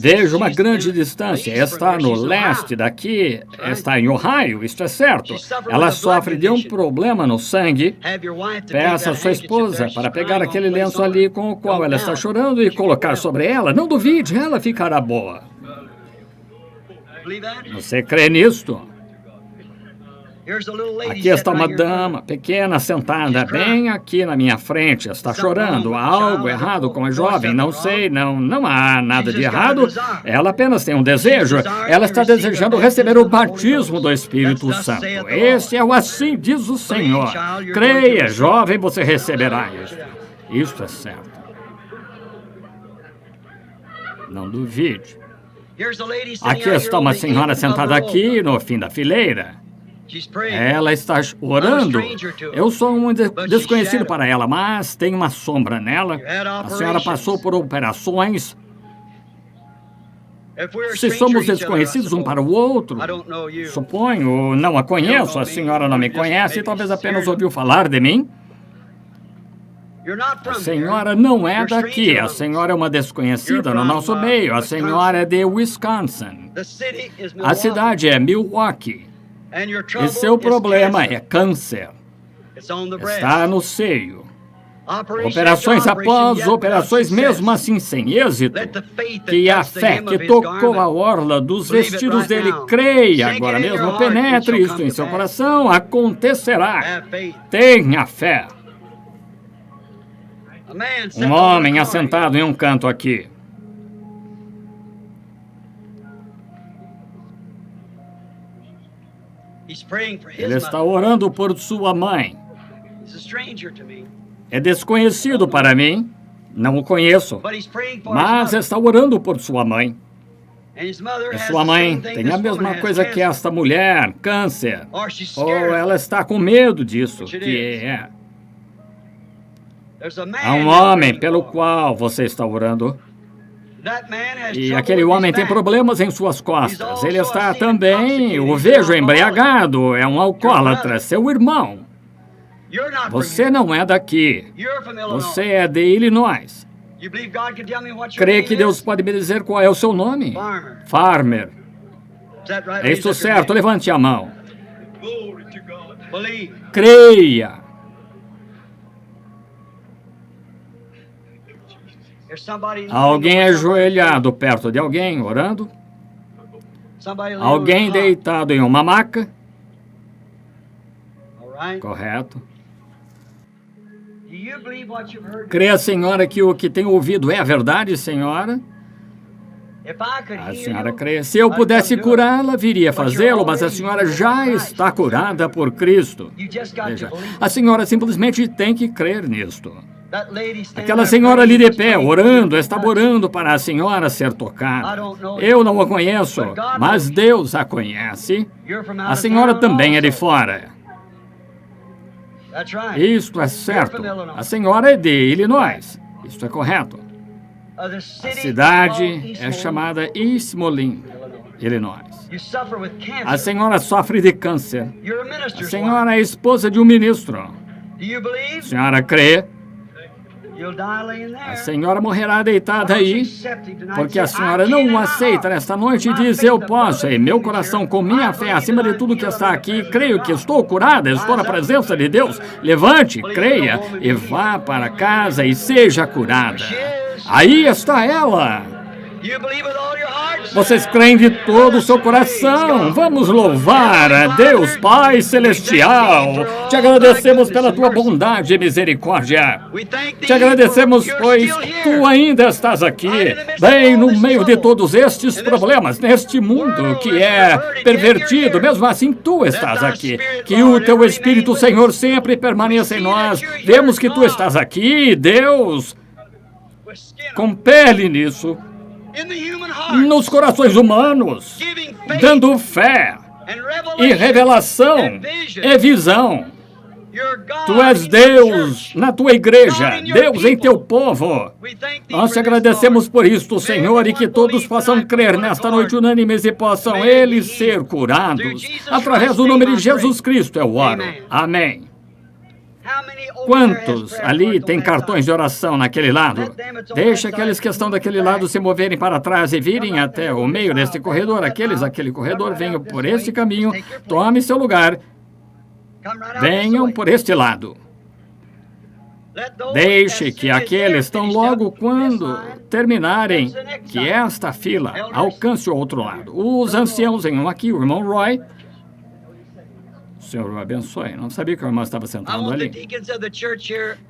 Vejo uma grande distância. Está no leste daqui, está em Ohio, isto é certo. Ela sofre de um problema no sangue. Peça a sua esposa para pegar aquele lenço ali com o qual ela está chorando e colocar sobre ela. Não duvide, ela ficará boa. Você crê nisto? Aqui está uma dama pequena sentada bem aqui na minha frente. Está chorando. Há algo errado com a jovem? Não sei, não há nada de errado. Ela apenas tem um desejo. Ela está desejando receber o batismo do Espírito Santo. Esse é o assim diz o Senhor. Creia, jovem, você receberá isto. Isto é certo. Não duvide. Aqui está uma senhora sentada aqui no fim da fileira. Ela está orando. Eu sou um desconhecido para ela, mas tem uma sombra nela. A senhora passou por operações. Se somos desconhecidos um para o outro, suponho, não a conheço, a senhora não me conhece, talvez apenas ouviu falar de mim. A senhora não é daqui, a senhora é uma desconhecida no nosso meio, a senhora é de Wisconsin. A cidade é Milwaukee. E seu problema é câncer. Está no seio. Operações após operações, mesmo assim sem êxito. Que a fé que tocou a orla dos vestidos dele, creia agora mesmo, penetre isso em seu coração, acontecerá. Tenha fé. Um homem assentado em um canto aqui. Ele está orando por sua mãe. É desconhecido para mim, não o conheço, mas está orando por sua mãe. E sua mãe tem a mesma coisa que esta mulher, câncer. Ou ela está com medo disso, que é. Há um homem pelo qual você está orando. E aquele homem tem problemas em suas costas. Ele está também, o vejo embriagado, é um alcoólatra, seu irmão. Você não é daqui. Você é de Illinois. Crê que Deus pode me dizer qual é o seu nome? Farmer. É isso certo? Levante a mão. Creia. Alguém ajoelhado perto de alguém, orando? Alguém deitado em uma maca? Correto. Crê a senhora que o que tem ouvido é a verdade, senhora? A senhora crê. Se eu pudesse curá-la, viria fazê-lo, mas a senhora já está curada por Cristo. Veja, a senhora simplesmente tem que crer nisto. Aquela senhora ali de pé, orando, estava orando para a senhora ser tocada. Eu não a conheço, mas Deus a conhece. A senhora também é de fora. Isto é certo. A senhora é de Illinois. Isto é correto. A cidade é chamada East Moline, Illinois. A senhora sofre de câncer. A senhora é esposa de um ministro. A senhora crê? A senhora morrerá deitada aí, porque a senhora não o aceita nesta noite e diz: eu posso, em meu coração, com minha fé, acima de tudo que está aqui, creio que estou curada, estou na presença de Deus. Levante, creia e vá para casa e seja curada. Aí está ela. Vocês creem de todo o seu coração. Vamos louvar a Deus Pai Celestial. Te agradecemos pela tua bondade e misericórdia. Te agradecemos, pois tu ainda estás aqui, bem no meio de todos estes problemas, neste mundo que é pervertido. Mesmo assim, tu estás aqui. Que o teu Espírito, Senhor, sempre permaneça em nós. Vemos que tu estás aqui, Deus. Compele nisso. Nos corações humanos, dando fé e revelação e visão. Tu és Deus na tua igreja, Deus em teu povo. Nós te agradecemos por isto, Senhor, e que todos possam crer nesta noite unânimes e possam eles ser curados. Através do nome de Jesus Cristo eu oro. Amém. Quantos ali têm cartões de oração naquele lado? Deixa aqueles que estão daquele lado se moverem para trás e virem até o meio deste corredor. Aquele corredor, venham por este caminho, tome seu lugar. Venham por este lado. Deixe que aqueles tão logo quando terminarem, que esta fila alcance o outro lado. Os anciãos venham aqui, o irmão Roy. O Senhor o abençoe. Não sabia que o irmão estava sentado ali.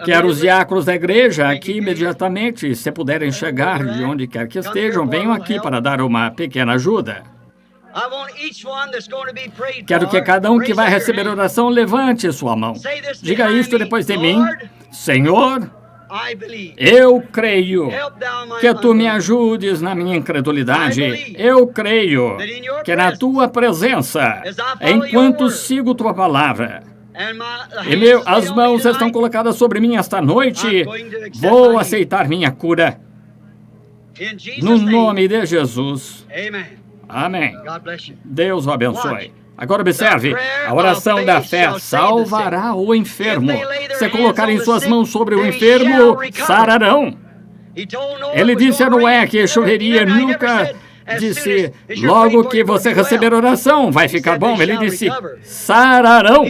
Quero os diáconos da igreja aqui imediatamente. Se puderem chegar de onde quer que estejam, venham aqui para dar uma pequena ajuda. Quero que cada um que vai receber oração levante sua mão. Diga isto depois de mim. Senhor, eu creio que tu me ajudes na minha incredulidade. Eu creio que na tua presença, enquanto sigo tua palavra, e as mãos estão colocadas sobre mim esta noite, vou aceitar minha cura. No nome de Jesus. Amém. Deus o abençoe. Agora observe, a oração da fé salvará o enfermo. Se colocarem suas mãos sobre o enfermo, sararão. Ele disse a Noé que choveria, nunca disse, logo que você receber oração, vai ficar bom. Ele disse, sararão.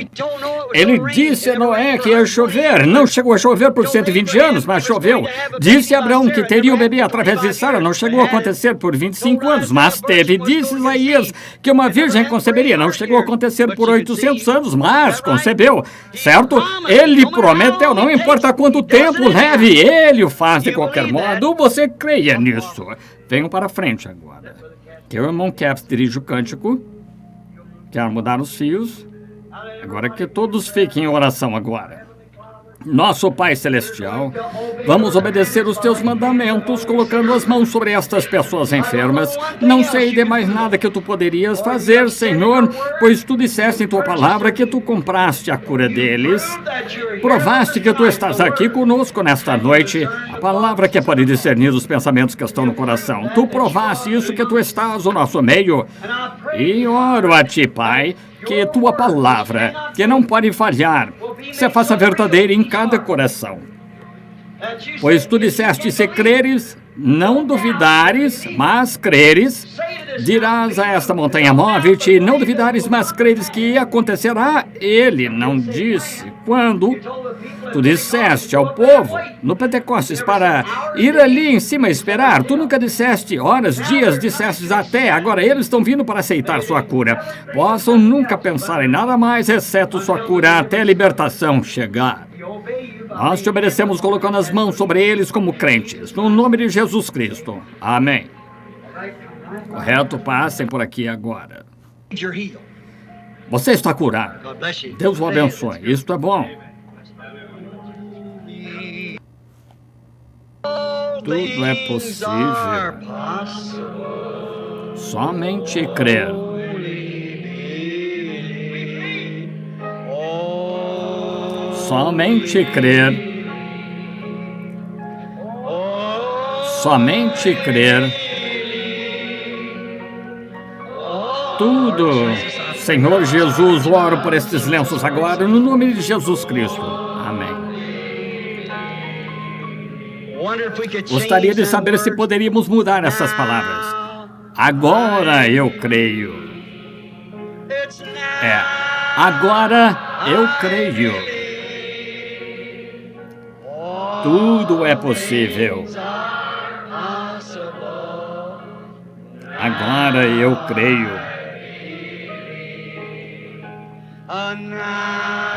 Ele disse a Noé que ia chover. Não chegou a chover por 120 anos, mas choveu. Disse a Abraão que teria um bebê através de Sara. Não chegou a acontecer por 25 anos, mas teve. Disse Isaías que uma virgem conceberia. Não chegou a acontecer por 800 anos, mas concebeu. Certo? Ele prometeu, não importa quanto tempo leve, ele o faz de qualquer modo. Você creia nisso. Venham para frente agora. Que o irmão Caps dirige o cântico. Quero mudar os fios. Agora que todos fiquem em oração agora. Nosso Pai Celestial, vamos obedecer os teus mandamentos, colocando as mãos sobre estas pessoas enfermas. Não sei de mais nada que tu poderias fazer, Senhor, pois tu disseste em tua palavra que tu compraste a cura deles. Provaste que tu estás aqui conosco nesta noite, a palavra que pode discernir os pensamentos que estão no coração. Tu provaste isso, que tu estás no nosso meio. E oro a ti, Pai, que tua palavra, que não pode falhar, se faça verdadeira em cada coração. Pois tu disseste, se creres, não duvidares, mas creres, dirás a esta montanha, move-te, não duvidares, mas creres que acontecerá. Ele não disse quando. Tu disseste ao povo, no Pentecostes, para ir ali em cima esperar. Tu nunca disseste horas, dias, disseste até. Agora eles estão vindo para aceitar sua cura. Possam nunca pensar em nada mais, exceto sua cura, até a libertação chegar. Nós te obedecemos colocando as mãos sobre eles como crentes, no nome de Jesus Cristo. Amém. Correto, passem por aqui agora. Você está curado. Deus o abençoe. Isto é bom. Tudo é possível. Somente crer. Somente crer. Somente crer. Tudo. Senhor Jesus, oro por estes lenços agora, no nome de Jesus Cristo. Amém. Gostaria de saber se poderíamos mudar essas palavras. Agora eu creio. Agora eu creio. Tudo é possível. Agora eu creio.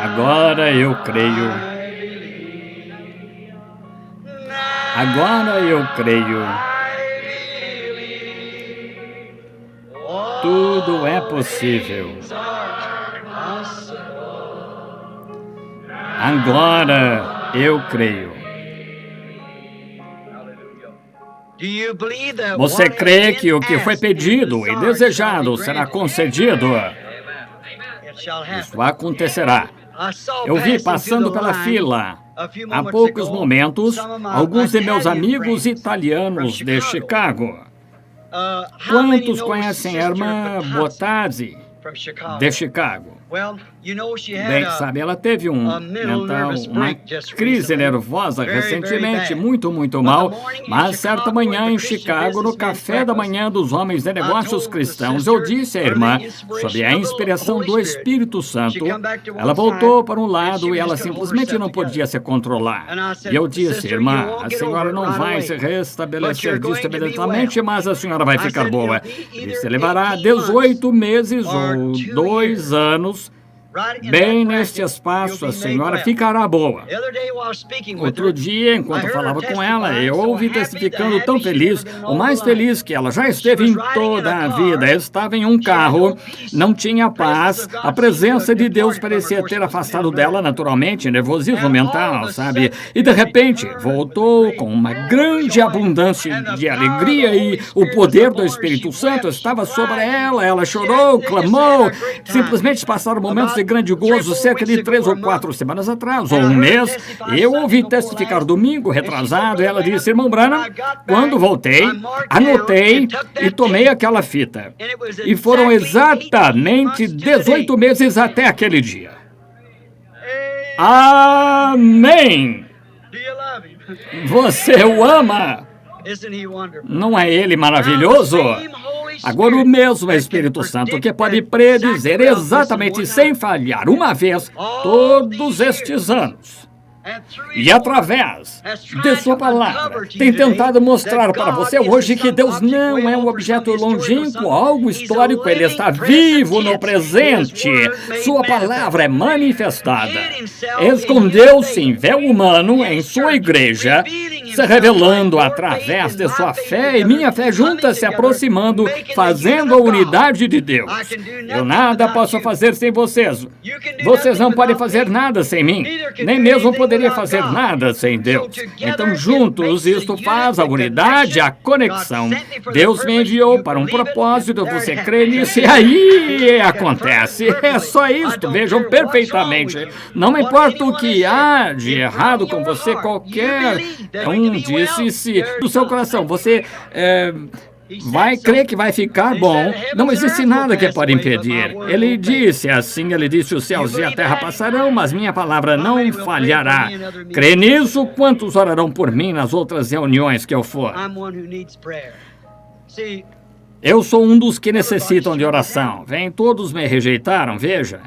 Agora eu creio. Agora eu creio. Tudo é possível. Agora eu creio. Você crê que o que foi pedido e desejado será concedido? Isso acontecerá. Eu vi passando pela fila, há poucos momentos, alguns de meus amigos italianos de Chicago. Quantos conhecem a irmã Bottazzi, de Chicago? Bem, sabe, ela teve uma crise nervosa recentemente, muito mal, mas certa manhã em Chicago, no café da manhã dos homens de negócios cristãos, eu disse à irmã, sob a inspiração do Espírito Santo, ela voltou para um lado e ela simplesmente não podia se controlar. E eu disse, irmã, a senhora não vai se restabelecer disso imediatamente, mas a senhora vai ficar boa. Isso levará 18 meses ou 2 anos. Bem neste espaço, a senhora ficará boa. Outro dia, enquanto falava com ela, eu ouvi testificando tão feliz, o mais feliz que ela já esteve em toda a vida. Estava em um carro, não tinha paz, a presença de Deus parecia ter afastado dela naturalmente, nervosismo mental, sabe? E de repente, voltou com uma grande abundância de alegria e o poder do Espírito Santo estava sobre ela. Ela chorou, clamou, simplesmente passaram momentos de grande gozo cerca de 3 ou 4 semanas atrás, ou um mês. Eu ouvi testificar domingo retrasado, e ela disse, irmão Branham, quando voltei, anotei e tomei aquela fita. E foram exatamente 18 meses até aquele dia. Amém! Você o ama? Não é ele maravilhoso? Agora o mesmo Espírito Santo que pode predizer exatamente sem falhar uma vez todos estes anos. E através de sua palavra, tem tentado mostrar para você hoje que Deus não é um objeto longínquo, algo histórico, Ele está vivo no presente. Sua palavra é manifestada. Escondeu-se em véu humano em sua igreja, se revelando através de sua fé e minha fé juntas se aproximando, fazendo a unidade de Deus. Eu nada posso fazer sem vocês. Vocês não podem fazer nada sem mim, nem mesmo poderia fazer nada sem Deus. Então, juntos, isto faz a unidade, a conexão. Deus me enviou para um propósito, você crê nisso, e aí acontece. É só isto, vejam perfeitamente. Não importa o que há de errado com você, qualquer disse se do seu coração, você vai crer que vai ficar bom. Não existe nada que pode impedir. Ele disse assim, ele disse, os céus e a terra passarão, mas minha palavra não falhará. Crê nisso, quantos orarão por mim nas outras reuniões que eu for? Eu sou um dos que necessitam de oração. Vem, todos me rejeitaram, veja.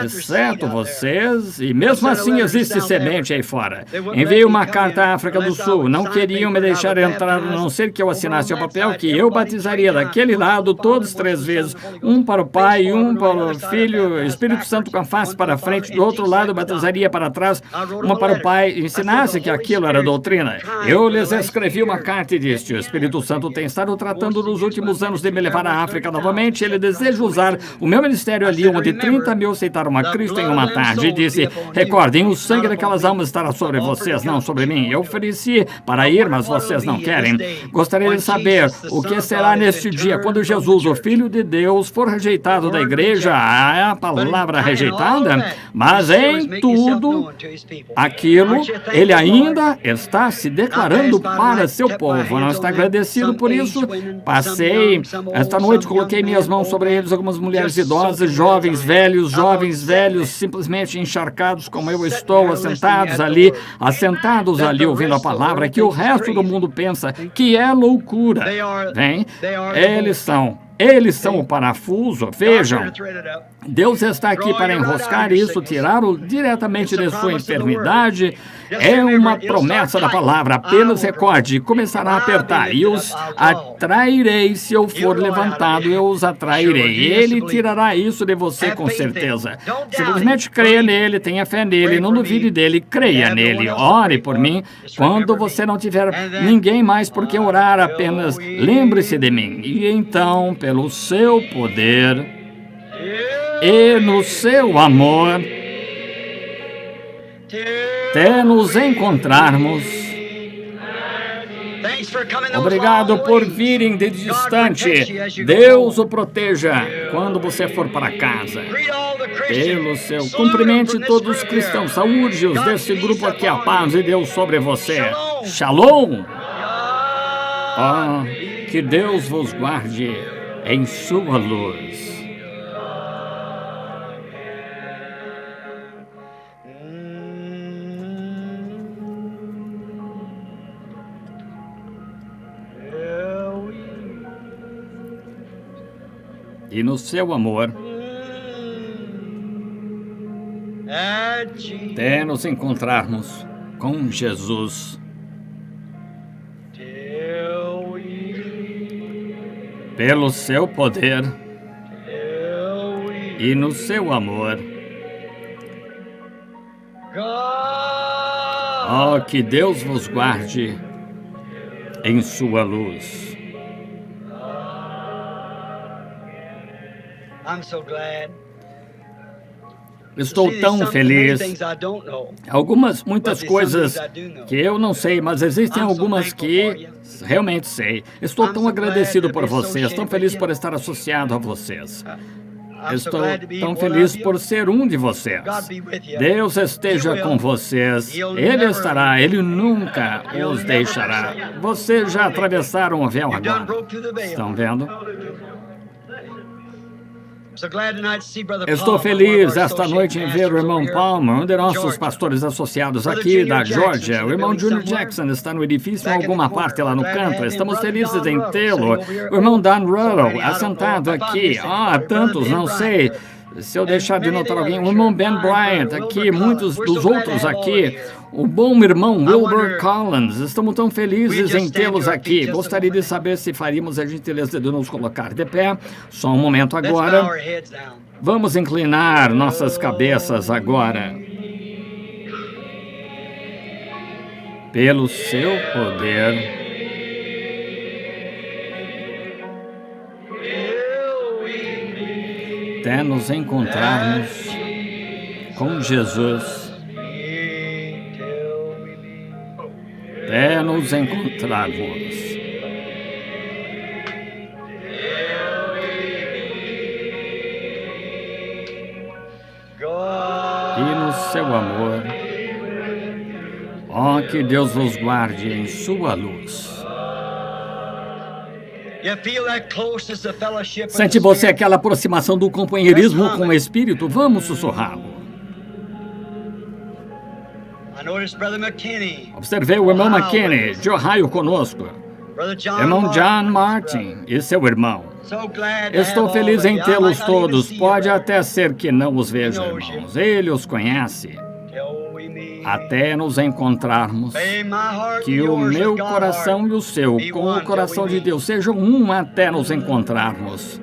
Exceto vocês, e mesmo assim existe semente aí fora. Enviei uma carta à África do Sul. Não queriam me deixar entrar, a não ser que eu assinasse o papel que eu batizaria daquele lado todos 3 vezes. Um para o Pai, um para o Filho, Espírito Santo com a face para frente. Do outro lado, batizaria para trás, uma para o Pai. Ensinasse que aquilo era doutrina. Eu lhes escrevi uma carta e disse, o Espírito Santo tem estado tratando nos últimos anos de me levar à África novamente. Ele deseja usar o meu ministério ali, onde 30 mil aceitaram a Cristo em uma tarde, e disse, recordem, o sangue daquelas almas estará sobre vocês, não sobre mim. Eu ofereci para ir, mas vocês não querem. Gostaria de saber o que será neste dia, quando Jesus, o Filho de Deus, for rejeitado da igreja, a palavra rejeitada, mas em tudo aquilo, ele ainda está se declarando para seu povo. Não está agradecido por isso? Passei esta noite, coloquei minhas mãos sobre eles, algumas mulheres idosas, jovens, velhos, jovens, jovens, velhos, simplesmente encharcados como eu estou, assentados ali ouvindo a palavra que o resto do mundo pensa que é loucura. Vem, eles são o parafuso. Vejam, Deus está aqui para enroscar isso, tirá-lo diretamente de sua enfermidade. É uma promessa da palavra. Apenas recorde, começará a apertar. E os atrairei. Se eu for levantado, eu os atrairei. Ele tirará isso de você com certeza. Simplesmente creia nele, tenha fé nele, não duvide dele, creia nele. Ore por mim. Quando você não tiver ninguém mais por quem orar, apenas lembre-se de mim. E então, pelo seu poder e no seu amor, até nos encontrarmos. Obrigado por virem de distante. Deus o proteja quando você for para casa. Pelo seu cumprimente todos os cristãos. Saúde-os desse grupo aqui, a paz de Deus sobre você. Shalom. Que Deus vos guarde em sua luz. E no seu amor, até nos encontrarmos com Jesus. Pelo seu poder e no seu amor. Que Deus vos guarde em sua luz. Estou tão feliz. Muitas coisas que eu não sei, mas existem algumas que realmente sei. Estou tão agradecido por vocês, tão feliz por estar associado a vocês. Estou tão feliz por ser um de vocês. Deus esteja com vocês. Ele estará, Ele nunca os deixará. Vocês já atravessaram o véu agora. Estão vendo? Estou feliz esta noite em ver o irmão Palmer, um de nossos pastores associados aqui da Geórgia. O irmão Junior Jackson está no edifício em alguma parte lá no canto. Estamos felizes em tê-lo. O irmão Dan Ruddle, assentado aqui. Tantos, não sei se eu deixar de notar alguém. O irmão Ben Bryant aqui, muitos dos outros aqui. O bom irmão Wilbur Collins. Estamos tão felizes em tê-los aqui. Gostaria de saber se faríamos a gentileza de nos colocar de pé. Só um momento agora. Vamos inclinar nossas cabeças agora. Pelo seu poder. Até nos encontrarmos com Jesus. Até nos encontrarmos. E no seu amor. Que Deus vos guarde em sua luz. Sente você aquela aproximação do companheirismo com o Espírito? Vamos sussurrá-lo. Observei o irmão McKinney, de Ohio, conosco. Irmão John Martin e seu irmão. Estou feliz em tê-los todos. Pode até ser que não os veja, irmãos. Ele os conhece. Até nos encontrarmos. Que o meu coração e o seu, com o coração de Deus, sejam um até nos encontrarmos.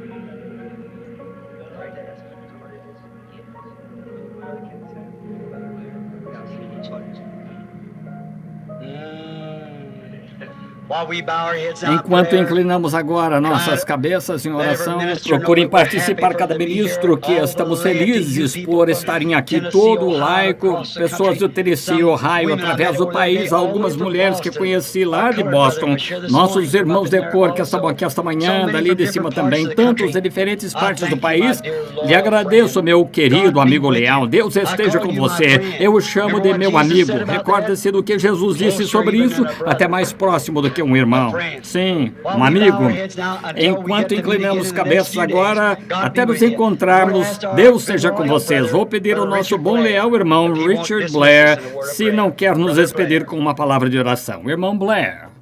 Enquanto inclinamos agora nossas cabeças em oração, procurem participar cada ministro, que estamos felizes por estarem aqui, todo o laico, pessoas do Tennessee, Ohio, através do país, algumas mulheres que conheci lá de Boston, nossos irmãos de cor que estavam aqui esta manhã, dali de cima também, tantos de diferentes partes do país. Lhe agradeço, meu querido amigo leal, Deus esteja com você. Eu o chamo de meu amigo. Recorde-se do que Jesus disse sobre isso, até mais próximo do que que um irmão. Sim, um amigo. Enquanto inclinamos cabeças agora, até nos encontrarmos, Deus seja com vocês. Vou pedir ao nosso bom leal irmão Richard Blair, se não quer nos despedir com uma palavra de oração. Irmão Blair.